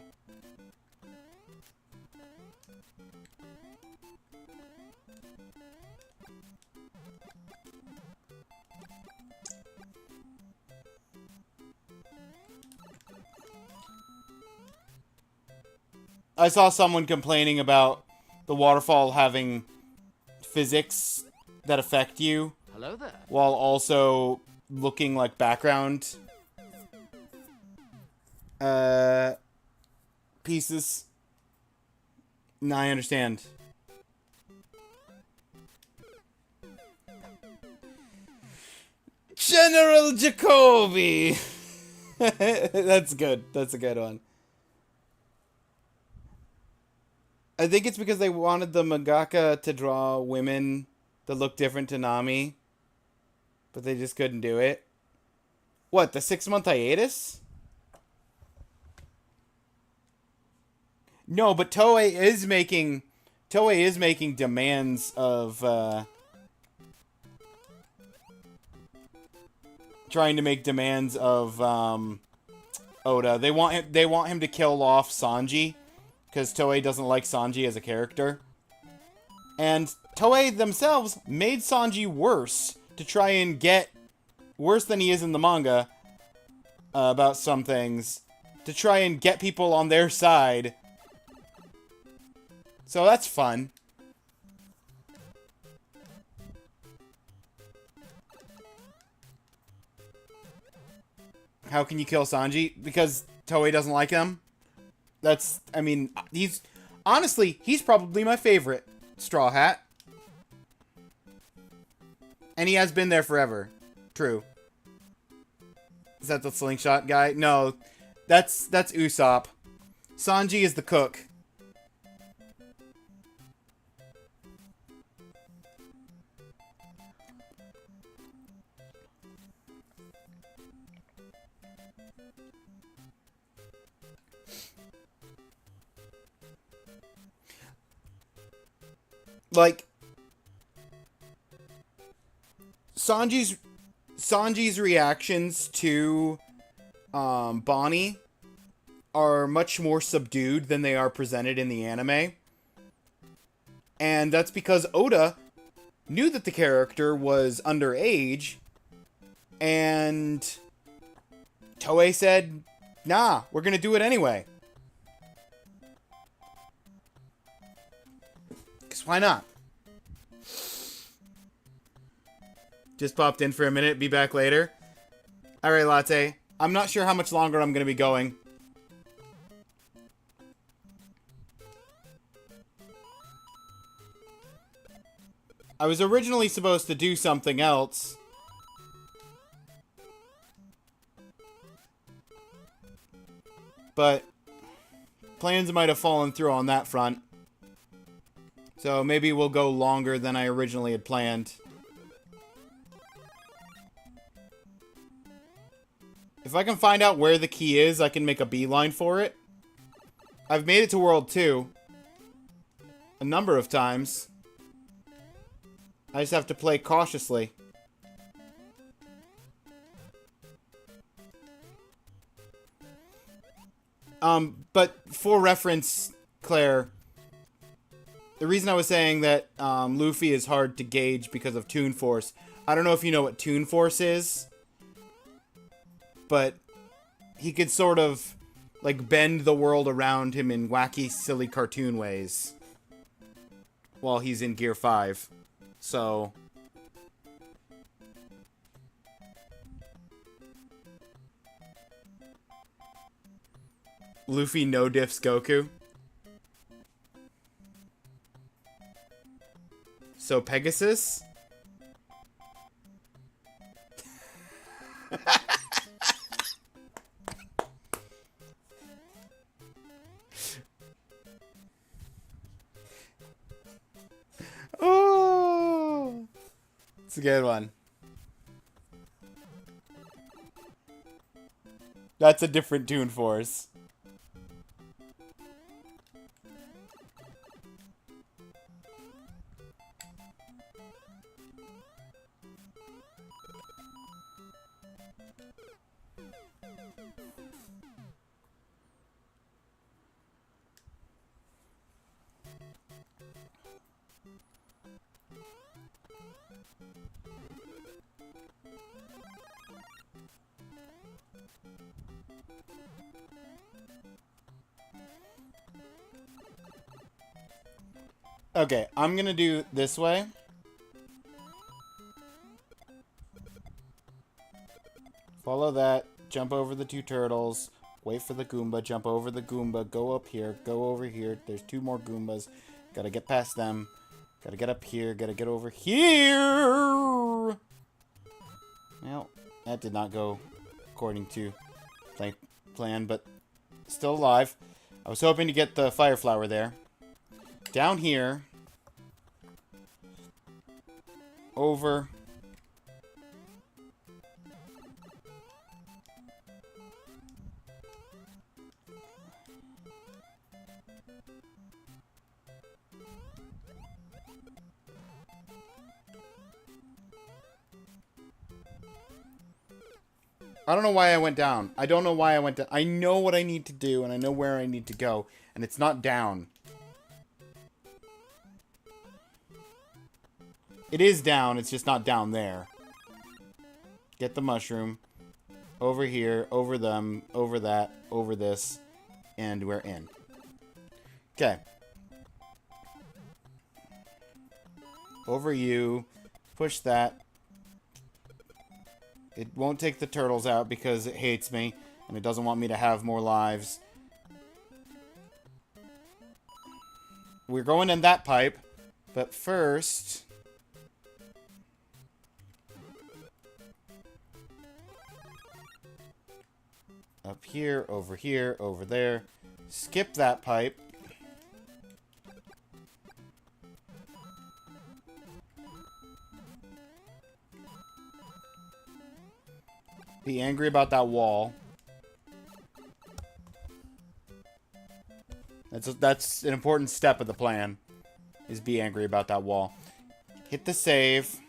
I saw someone complaining about the waterfall having physics that affect you. Hello there. While also looking like background pieces. No, I understand. General Jacoby! That's good. That's a good one. I think it's because they wanted the mangaka to draw women that look different to Nami. But they just couldn't do it. What, the 6-month hiatus? No, but Toei is making demands of trying to make demands of Oda. They want him to kill off Sanji because Toei doesn't like Sanji as a character. And Toei themselves made Sanji worse to try and get worse than he is in the manga about some things to try and get people on their side. So that's fun. How can you kill Sanji? Because Toei doesn't like him? That's, I mean, honestly, he's probably my favorite Straw Hat. And he has been there forever. True. Is that the slingshot guy? No, that's Usopp. Sanji is the cook. Like, Sanji's reactions to Bonnie are much more subdued than they are presented in the anime. And that's because Oda knew that the character was underage, and Toei said, nah, we're gonna do it anyway. Because why not? Just popped in for a minute, be back later. Alright, Latte. I'm not sure how much longer I'm gonna be going. I was originally supposed to do something else. But plans might have fallen through on that front. So maybe we'll go longer than I originally had planned. If I can find out where the key is, I can make a beeline for it. I've made it to World 2 a number of times. I just have to play cautiously. But for reference, Claire, the reason I was saying that Luffy is hard to gauge because of Toon Force, I don't know if you know what Toon Force is, but he could sort of, like, bend the world around him in wacky, silly cartoon ways while he's in Gear 5. So Luffy no diffs Goku. So Pegasus? Oh, it's a good one. That's a different Toon Force. Okay, I'm gonna do this way. Follow that. Jump over the two turtles. Wait for the Goomba. Jump over the Goomba. Go up here. Go over here. There's two more Goombas. Gotta get past them. Gotta get up here. Gotta get over here. Well, that did not go according to plan, but still alive. I was hoping to get the fire flower there. Down here. Over. I don't know why I went down. I don't know why I went down. I know what I need to do, and I know where I need to go, and it's not down. It is down, it's just not down there. Get the mushroom. Over here, over them, over that, over this, and we're in. Okay. Over you. Push that. It won't take the turtles out because it hates me, and it doesn't want me to have more lives. We're going in that pipe, but first... Up here, over there. Skip that pipe. Be angry about that wall. That's an important step of the plan. Is be angry about that wall. Hit the save.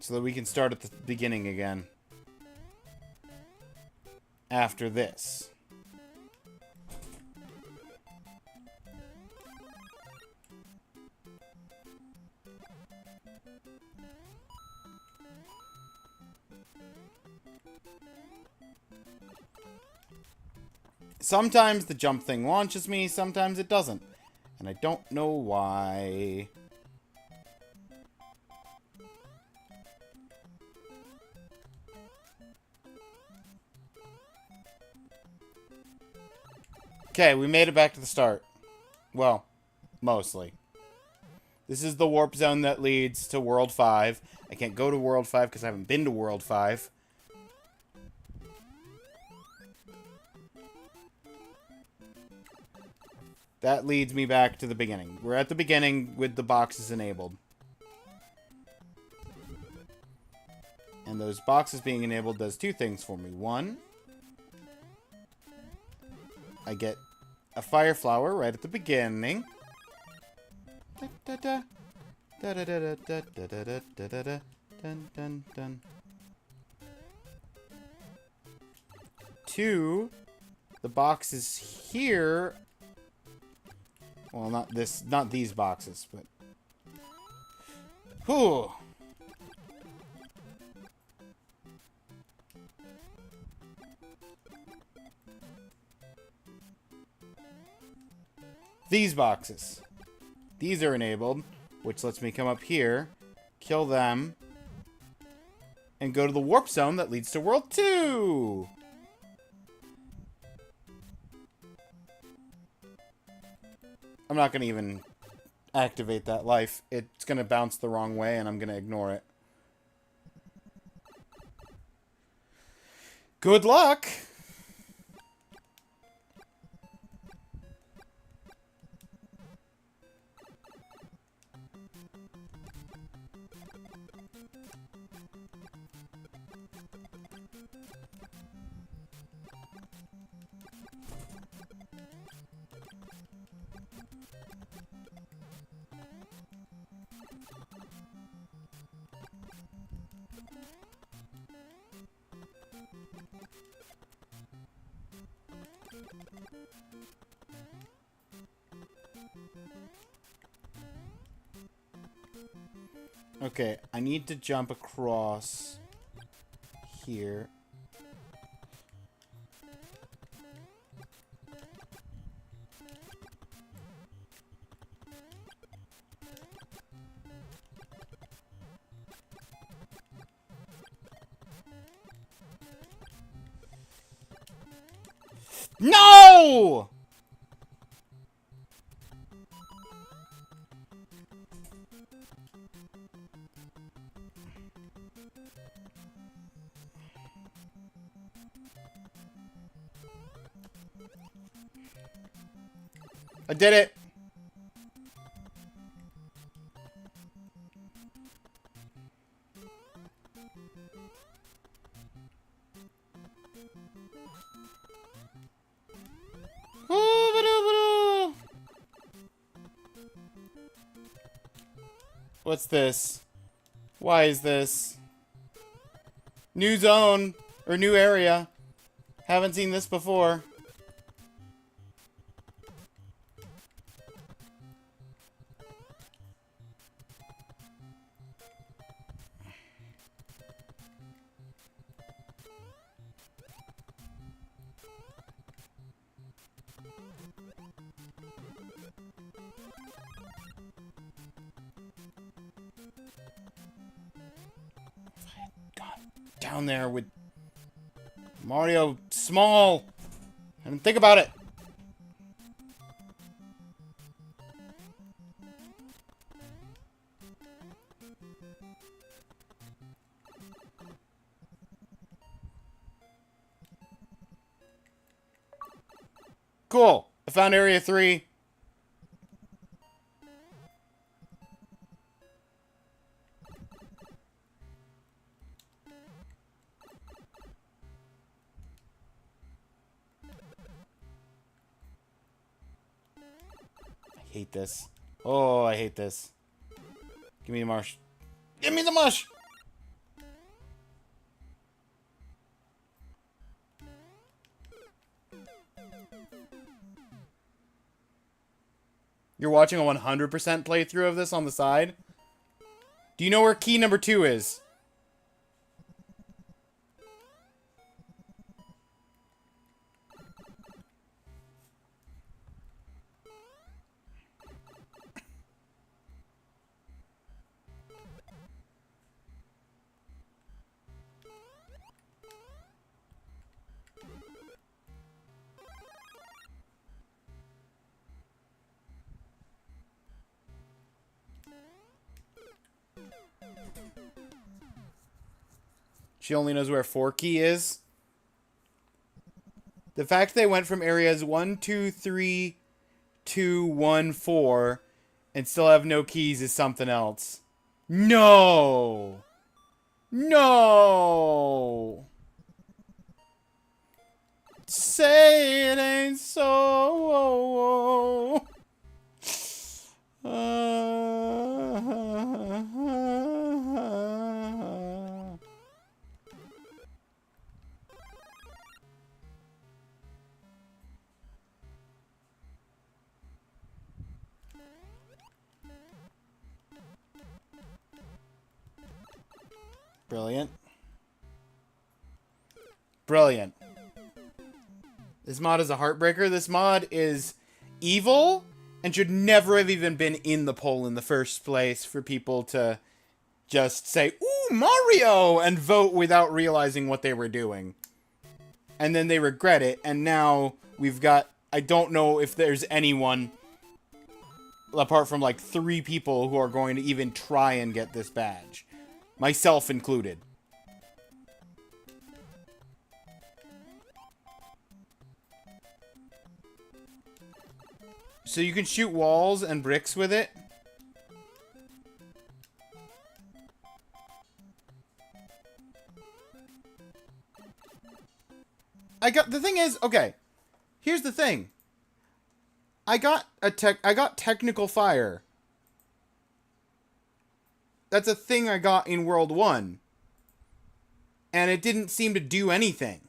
So that we can start at the beginning again. After this. Sometimes the jump thing launches me, sometimes it doesn't. And I don't know why. Okay, we made it back to the start. Well, mostly. This is the warp zone that leads to World 5. I can't go to World 5 because I haven't been to World 5. That leads me back to the beginning. We're at the beginning with the boxes enabled. And those boxes being enabled does two things for me. One, I get a fire flower right at the beginning. Two, the boxes here. Well, not these boxes, but... Whew. These boxes. These are enabled, which lets me come up here, kill them, and go to the warp zone that leads to World 2! I'm not going to even activate that life. It's going to bounce the wrong way, and I'm going to ignore it. Good luck! Okay, I need to jump across here. No! I did it. What's this? Why is this? New zone. Or new area. Haven't seen this before. Down there with Mario small. I didn't think about it. Cool. I found Area 3. I hate this. Oh, I hate this. Give me the mush. Give me the mush! You're watching a 100% playthrough of this on the side? Do you know where key number 2 is? She only knows where 4 key is. The fact they went from areas 1, 2, 3, 2, 1, 4 and still have no keys is something else. No! No! Say it ain't so. Brilliant. Brilliant. This mod is a heartbreaker. This mod is evil and should never have even been in the poll in the first place for people to just say, "Ooh, Mario!" and vote without realizing what they were doing. And then they regret it, and now we've got... I don't know if there's anyone, apart from like 3 people, who are going to even try and get this badge. Myself included. So you can shoot walls and bricks with it. The thing is, okay. Here's the thing. I got technical fire. That's a thing I got in World 1. And it didn't seem to do anything.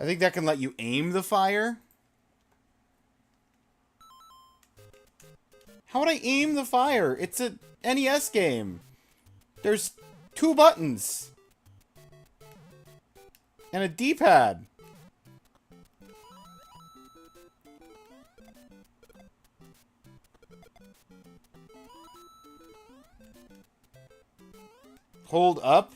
I think that can let you aim the fire. How would I aim the fire? It's a NES game. There's 2 buttons. And a D-pad. Hold up.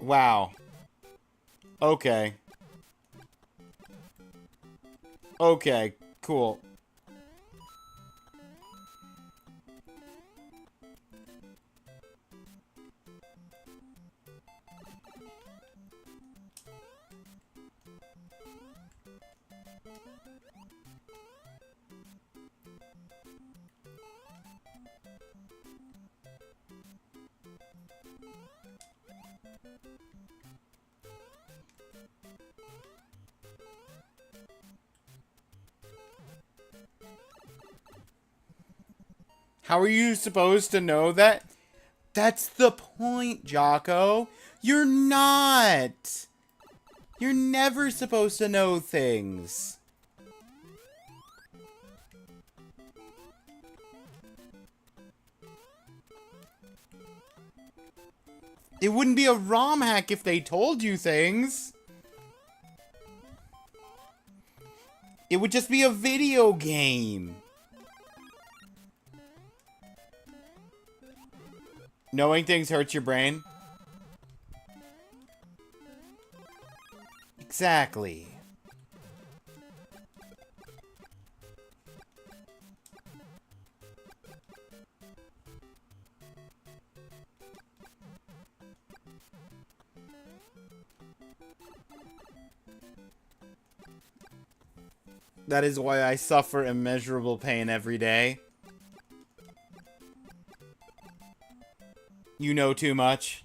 Wow. Okay. Okay, cool. How are you supposed to know that? That's the point, Jocko. You're not. You're never supposed to know things. It wouldn't be a ROM hack if they told you things. It would just be a video game. Knowing things hurts your brain? Exactly. That is why I suffer immeasurable pain every day. You know too much.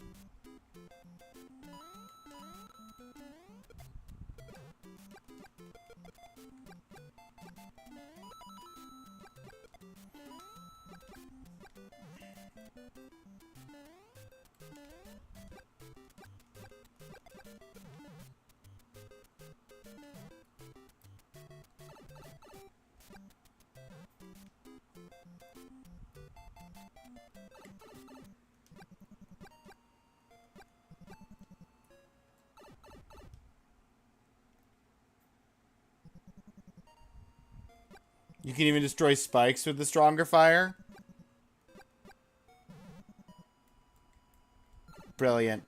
You can even destroy spikes with the stronger fire. Brilliant.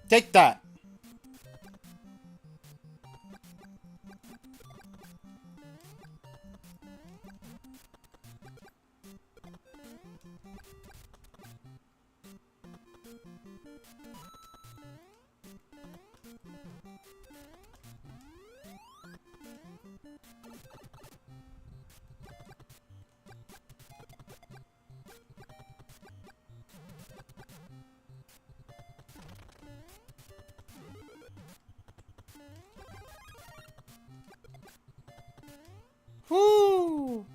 Take that! Woo!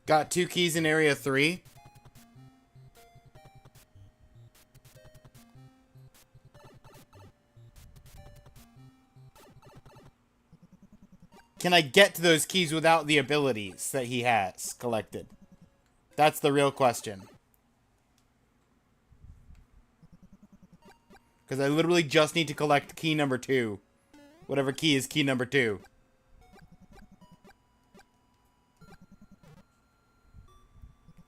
Got 2 keys in area 3. Can I get to those keys without the abilities that he has collected? That's the real question. Because I literally just need to collect key number 2. Whatever key is key number 2.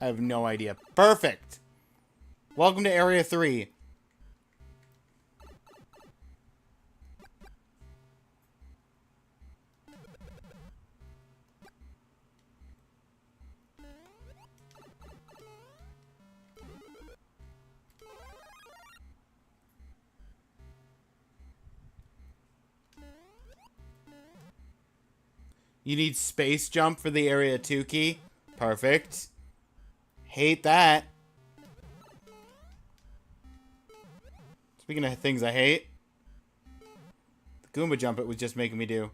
I have no idea. Perfect! Welcome to Area 3. You need space jump for the Area 2 key. Perfect. Hate that. Speaking of things I hate, the Goomba jump it was just making me do.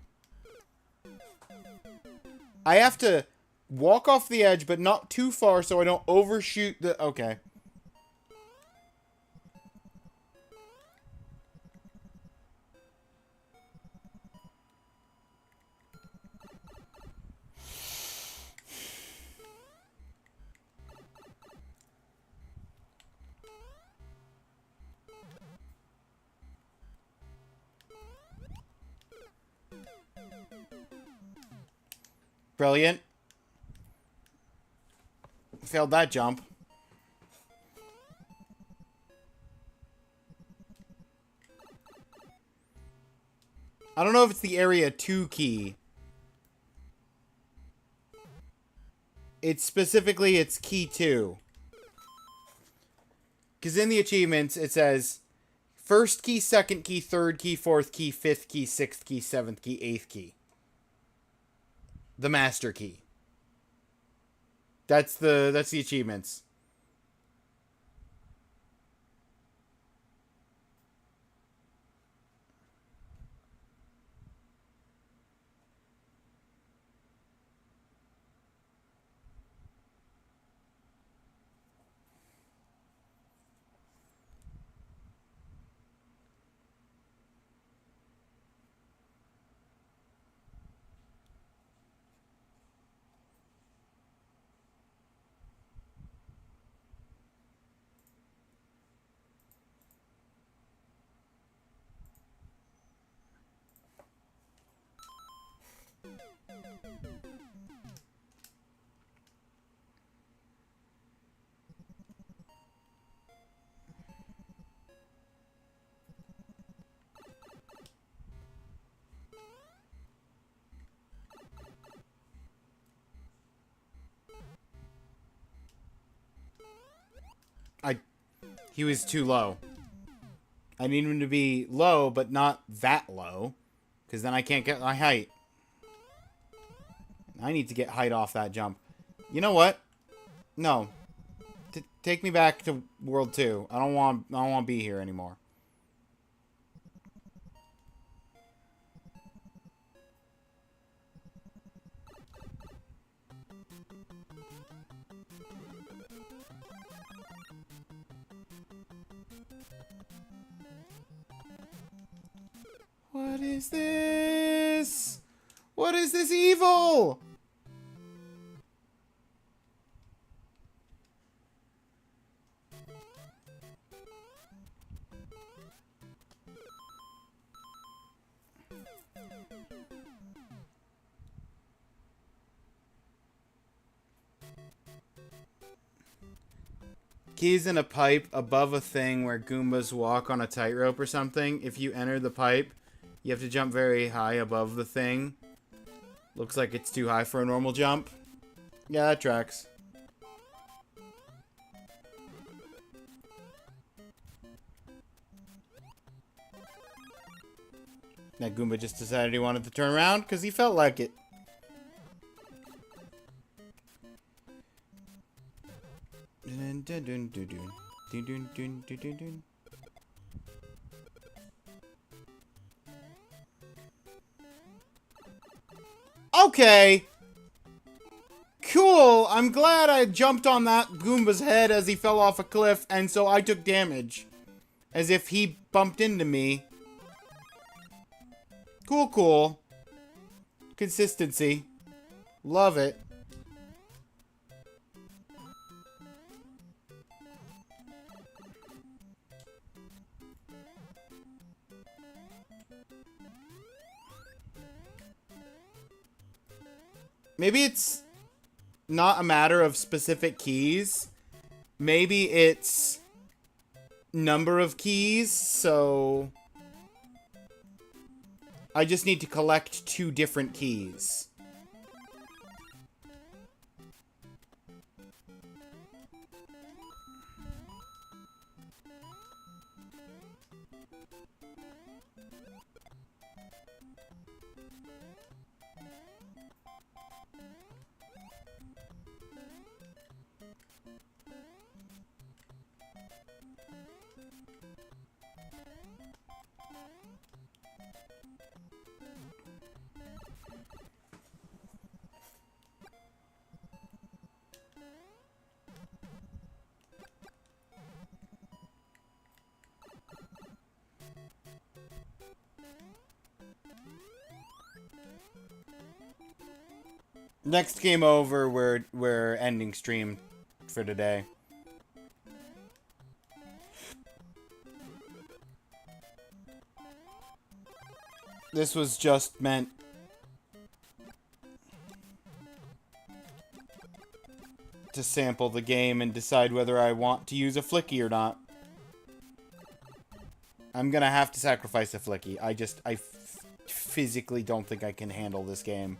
I have to walk off the edge, but not too far so I don't overshoot the... Okay. Brilliant. Failed that jump. I don't know if it's the Area 2 key. It's specifically, it's key 2. Because in the achievements, it says... First key, second key, third key, fourth key, fifth key, sixth key, seventh key, eighth key. The master key. That's the achievements. He was too low. I need him to be low, but not that low. Because then I can't get my height. I need to get height off that jump. You know what? No. Take me back to World 2. I don't want to be here anymore. What is this? What is this evil? Keys in a pipe above a thing where Goombas walk on a tightrope or something. If you enter the pipe, you have to jump very high above the thing. Looks like it's too high for a normal jump. Yeah, that tracks. That Goomba just decided he wanted to turn around because he felt like it. Okay. Cool. I'm glad I jumped on that Goomba's head as he fell off a cliff, and so I took damage. As if he bumped into me. Cool, cool. Consistency. Love it. Maybe it's not a matter of specific keys. Maybe it's number of keys, so I just need to collect 2 different keys. Next game over, we're ending stream for today. This was just meant to sample the game and decide whether I want to use a flicky or not. I'm gonna have to sacrifice a flicky. I physically don't think I can handle this game.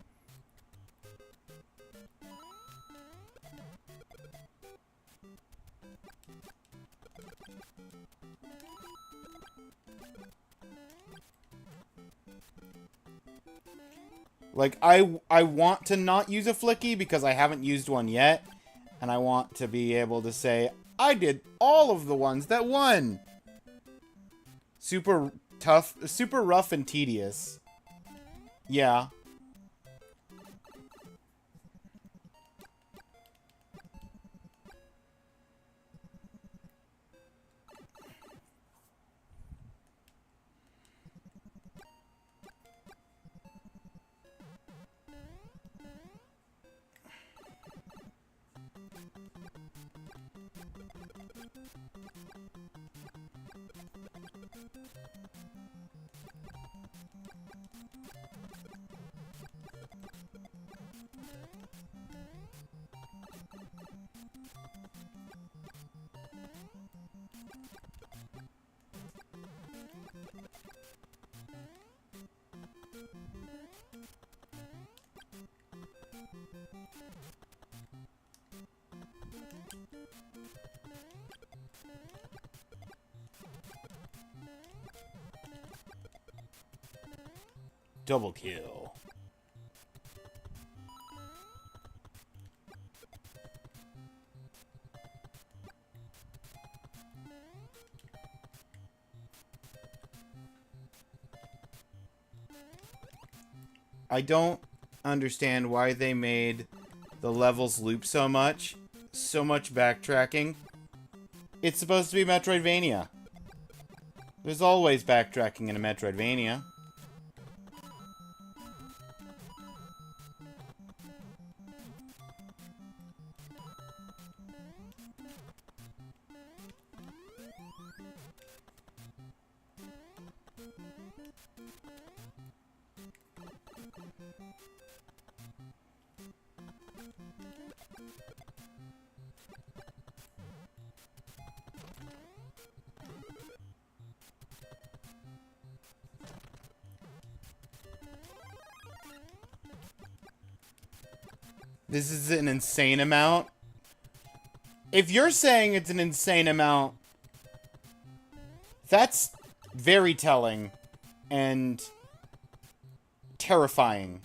Like, I want to not use a flicky because I haven't used one yet. And I want to be able to say, I did all of the ones that won. Super tough, super rough and tedious. Yeah. Double kill. I don't understand why they made the levels loop so much. So much backtracking. It's supposed to be Metroidvania. There's always backtracking in a Metroidvania. This is an insane amount. If you're saying it's an insane amount, that's very telling and terrifying.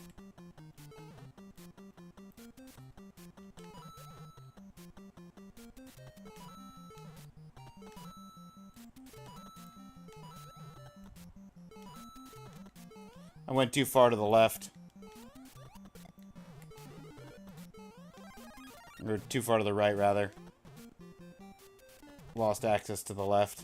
I went too far to the left. Or too far to the right, rather. Lost access to the left.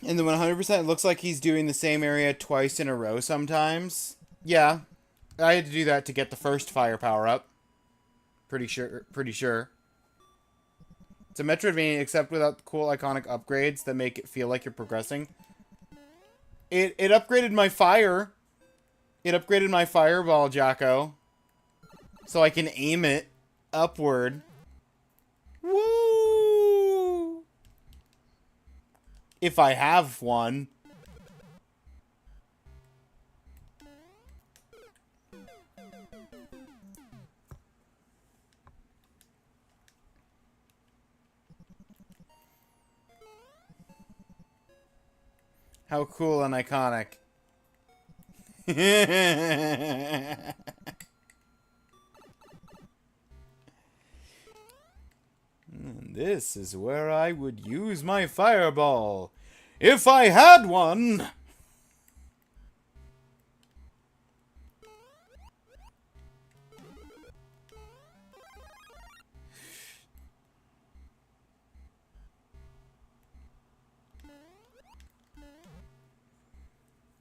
And the 100% looks like he's doing the same area twice in a row sometimes. Yeah. I had to do that to get the first firepower up. Pretty sure. It's a Metroidvania, except without the cool iconic upgrades that make it feel like you're progressing. It upgraded my fire. It upgraded my fireball, Jacko. So I can aim it upward. Woo! If I have one. How cool and iconic. This is where I would use my fireball. If I had one!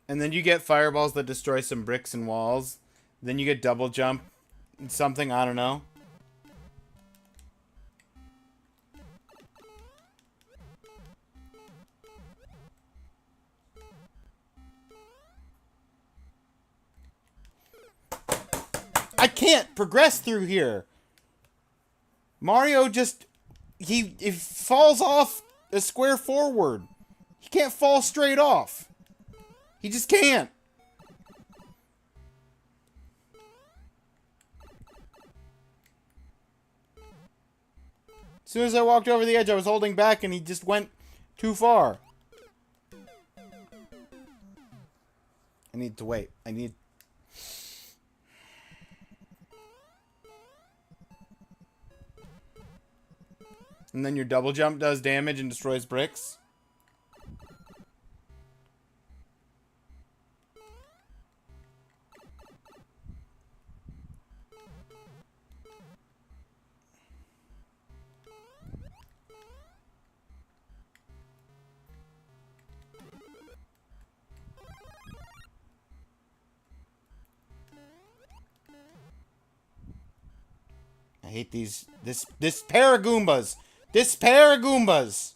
And then you get fireballs that destroy some bricks and walls. Then you get double jump. Something, I don't know. I can't progress through here. Mario just... He falls off a square forward. He can't fall straight off. He just can't. As soon as I walked over the edge, I was holding back and he just went too far. I need to wait. I need... And then your double jump does damage and destroys bricks. I hate these... This pair of Goombas! This pair of Goombas!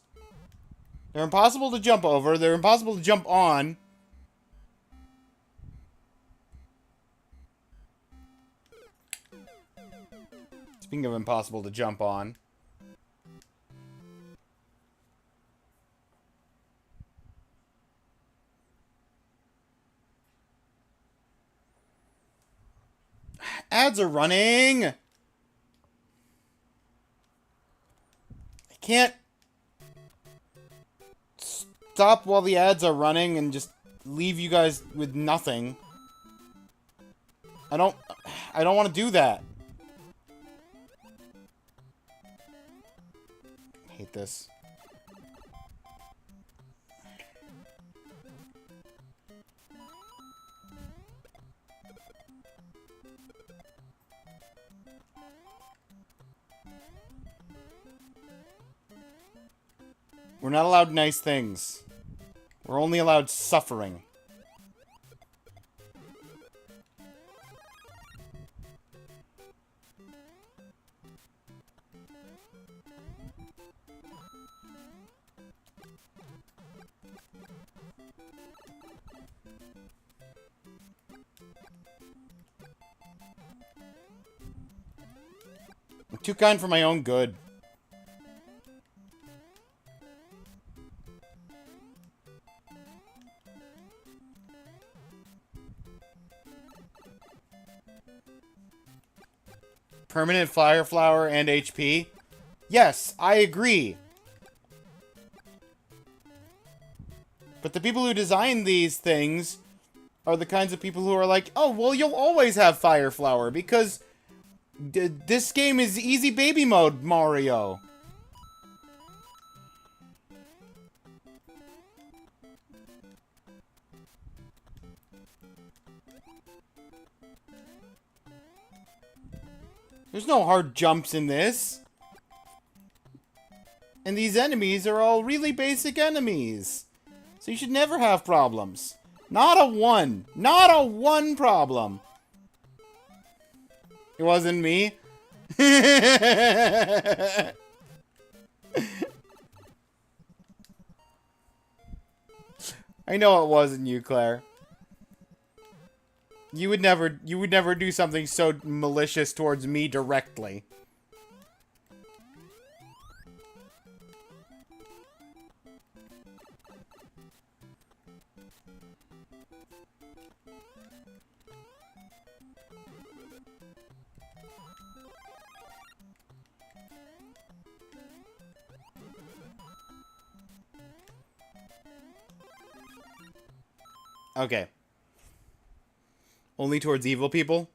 They're impossible to jump over. They're impossible to jump on. Speaking of impossible to jump on. Ads are running! can't stop while the ads are running and just leave you guys with nothing. I don't want to do that. I hate this. We're not allowed nice things. We're only allowed suffering. I'm too kind for my own good. Permanent fire flower and HP? Yes, I agree. But the people who design these things are the kinds of people who are like, oh, well, you'll always have fire flower because this game is easy baby mode, Mario. There's no hard jumps in this. And these enemies are all really basic enemies. So you should never have problems. Not a one. Not a one problem. It wasn't me. I know it wasn't you, Claire. You would never do something so malicious towards me directly. Okay. Only towards evil people?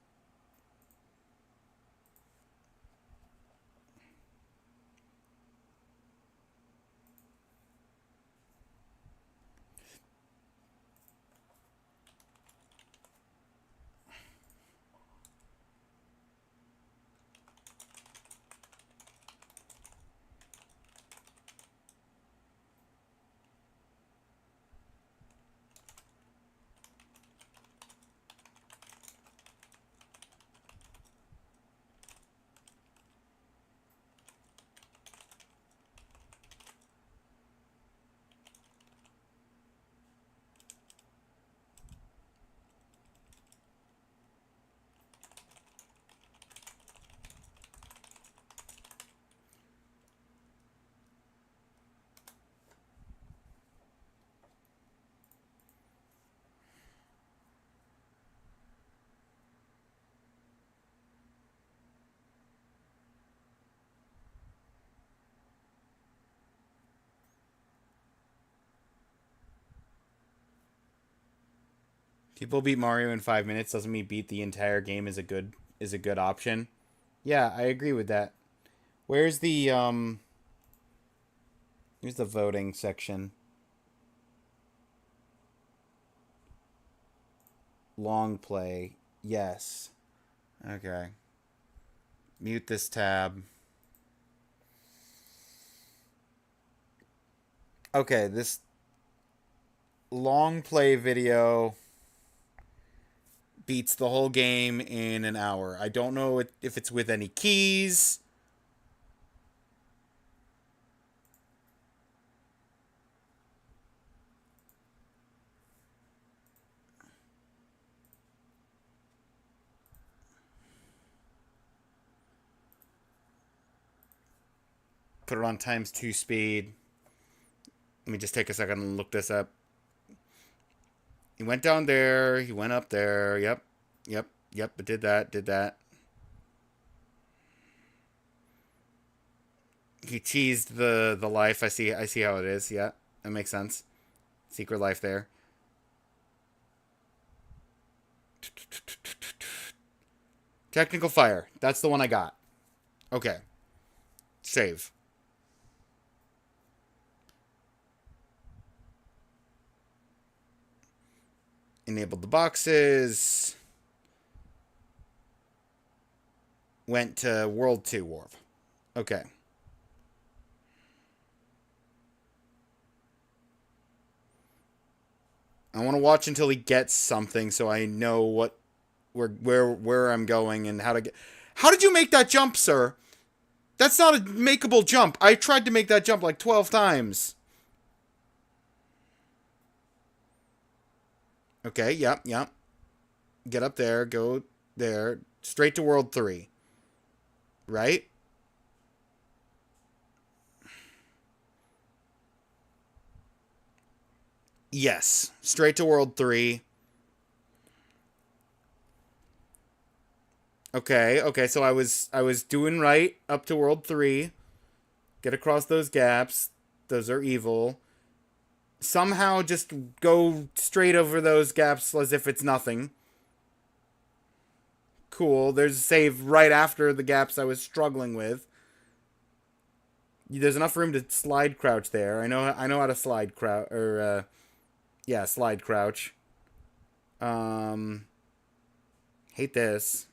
People beat Mario in 5 minutes doesn't mean beat the entire game is a good option. Yeah, I agree with that. Where's the here's the voting section. Long play. Yes. Okay. Mute this tab. Okay, this long play video beats the whole game in an hour. I don't know if it's with any keys. Put it on ×2 speed. Let me just take a second and look this up. He went down there. He went up there. Yep. It did that. He cheesed the life. I see how it is. Yeah, that makes sense. Secret life there. Technical fire. That's the one I got. Okay. Save. Enabled the boxes. Went to World 2 Warp. Okay. I want to watch until he gets something so I know what where I'm going and how to get. How did you make that jump, sir? That's not a makeable jump. I tried to make that jump like 12 times. Okay, yep. Get up there, go there, straight to World 3. Right? Yes, straight to World 3. Okay, so I was doing right up to World 3. Get across those gaps. Those are evil. Somehow just go straight over those gaps as if it's nothing. Cool. There's a save right after the gaps I was struggling with. There's enough room to slide crouch there. I know how to slide crouch yeah, slide crouch. Hate this.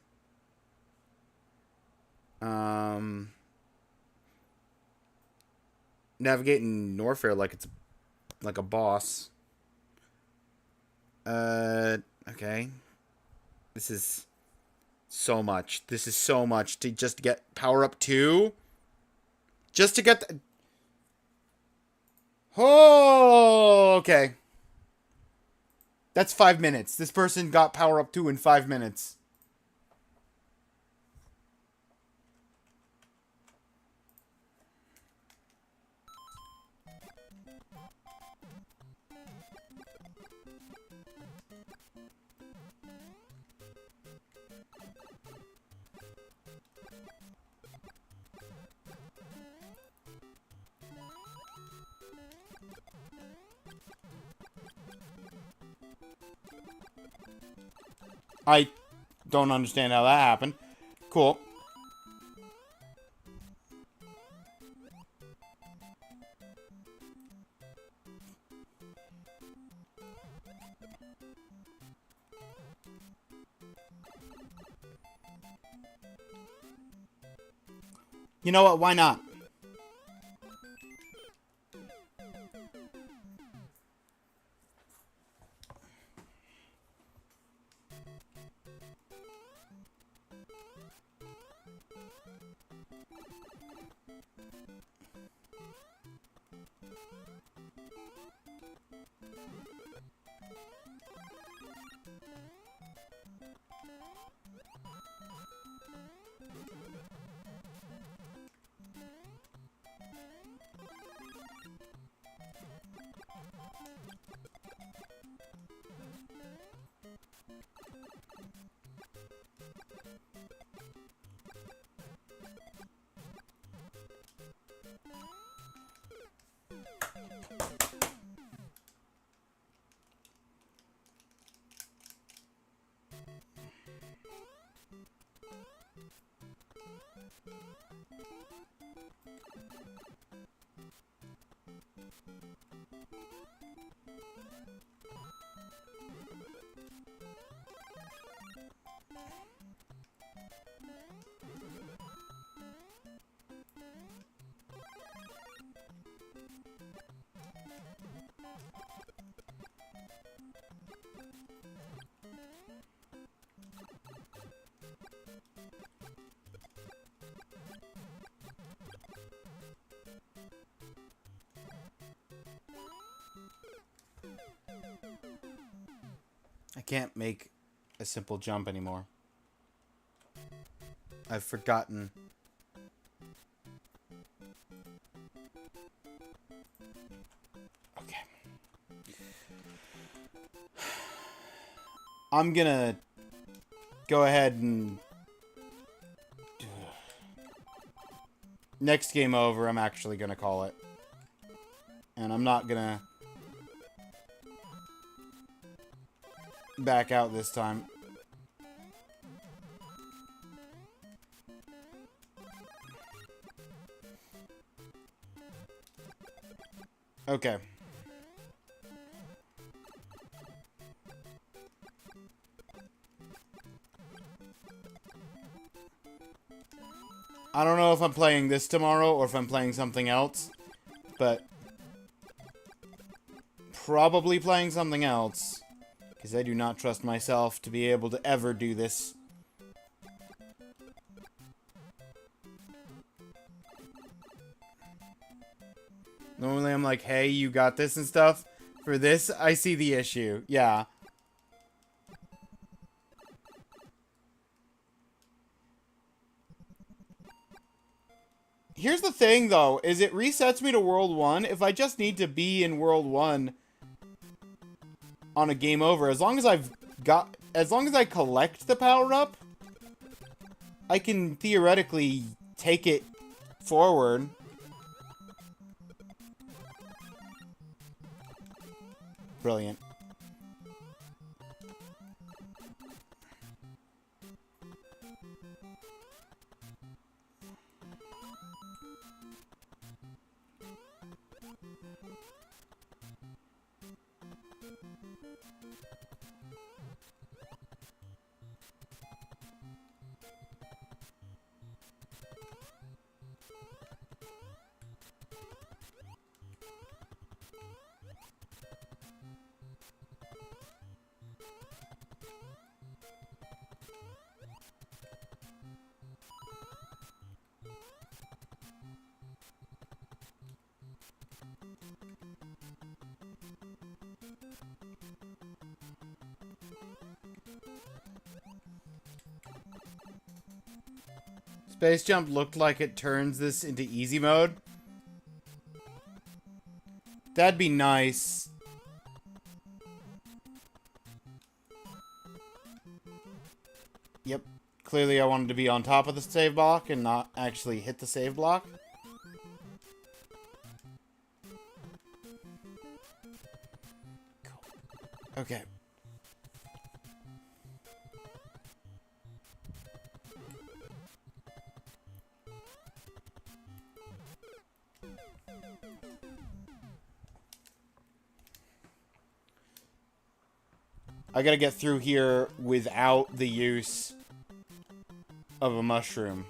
Navigating Norfair like it's like a boss. Okay. This is so much. This is so much to just get power up 2. Just to get the... Oh, okay. That's 5 minutes. This person got power up 2 in 5 minutes. I don't understand how that happened. Cool. You know what? Why not? I can't make a simple jump anymore. I've forgotten. Okay. I'm gonna go ahead and... Next game over, I'm actually gonna call it. And I'm not gonna back out this time. Okay. I don't know if I'm playing this tomorrow or if I'm playing something else, but probably playing something else, because I do not trust myself to be able to ever do this. Normally I'm like, hey, you got this and stuff. For this, I see the issue. Yeah. Here's the thing, though, is it resets me to World 1. If I just need to be in World 1 on a game over, as long as I collect the power-up, I can theoretically take it forward. Brilliant. Space Jump looked like it turns this into easy mode. That'd be nice. Yep. Clearly I wanted to be on top of the save block and not actually hit the save block. Cool. Okay. I gotta get through here without the use of a mushroom.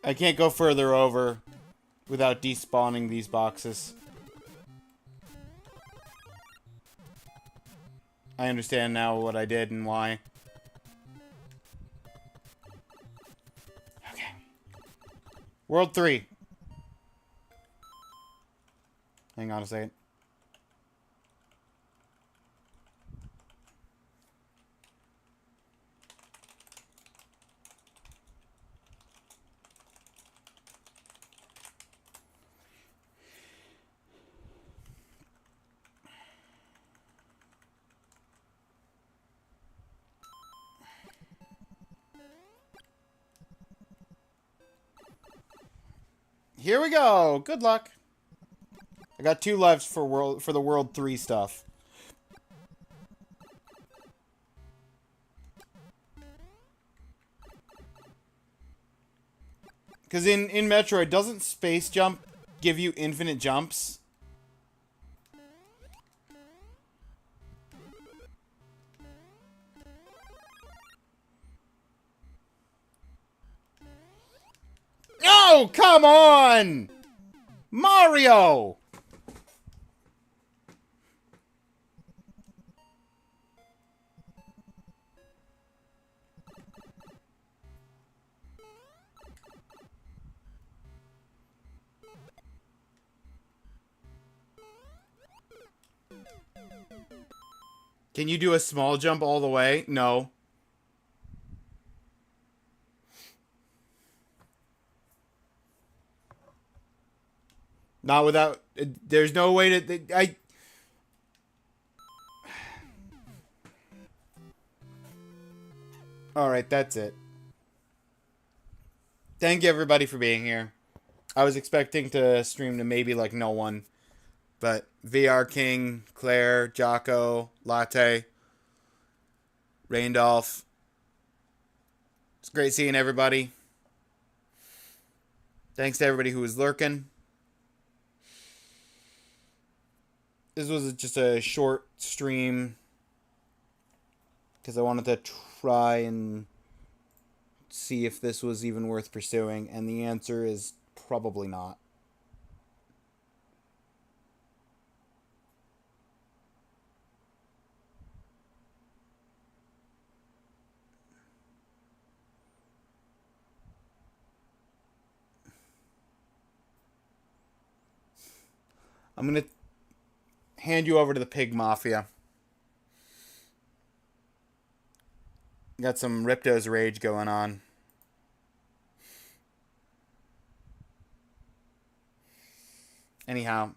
I can't go further over without despawning these boxes. I understand now what I did and why. Okay. World 3. Hang on a second. Here we go. Good luck. I got 2 lives for the World 3 stuff. Because in Metroid, doesn't Space Jump give you infinite jumps? Oh, come on! Mario! Can you do a small jump all the way? No. Not without... There's no way to... Alright, that's it. Thank you, everybody, for being here. I was expecting to stream to maybe, like, no one. But VR King, Claire, Jocko, Latte, Raindolph. It's great seeing everybody. Thanks to everybody who was lurking. This was just a short stream because I wanted to try and see if this was even worth pursuing, and the answer is probably not. I'm going to hand you over to the Pig Mafia. Got some Ripto's Rage going on. Anyhow,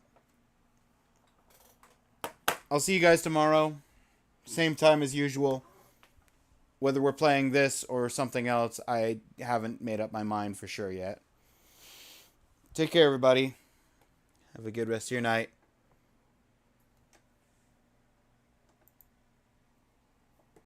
I'll see you guys tomorrow. Same time as usual. Whether we're playing this or something else, I haven't made up my mind for sure yet. Take care, everybody. Have a good rest of your night.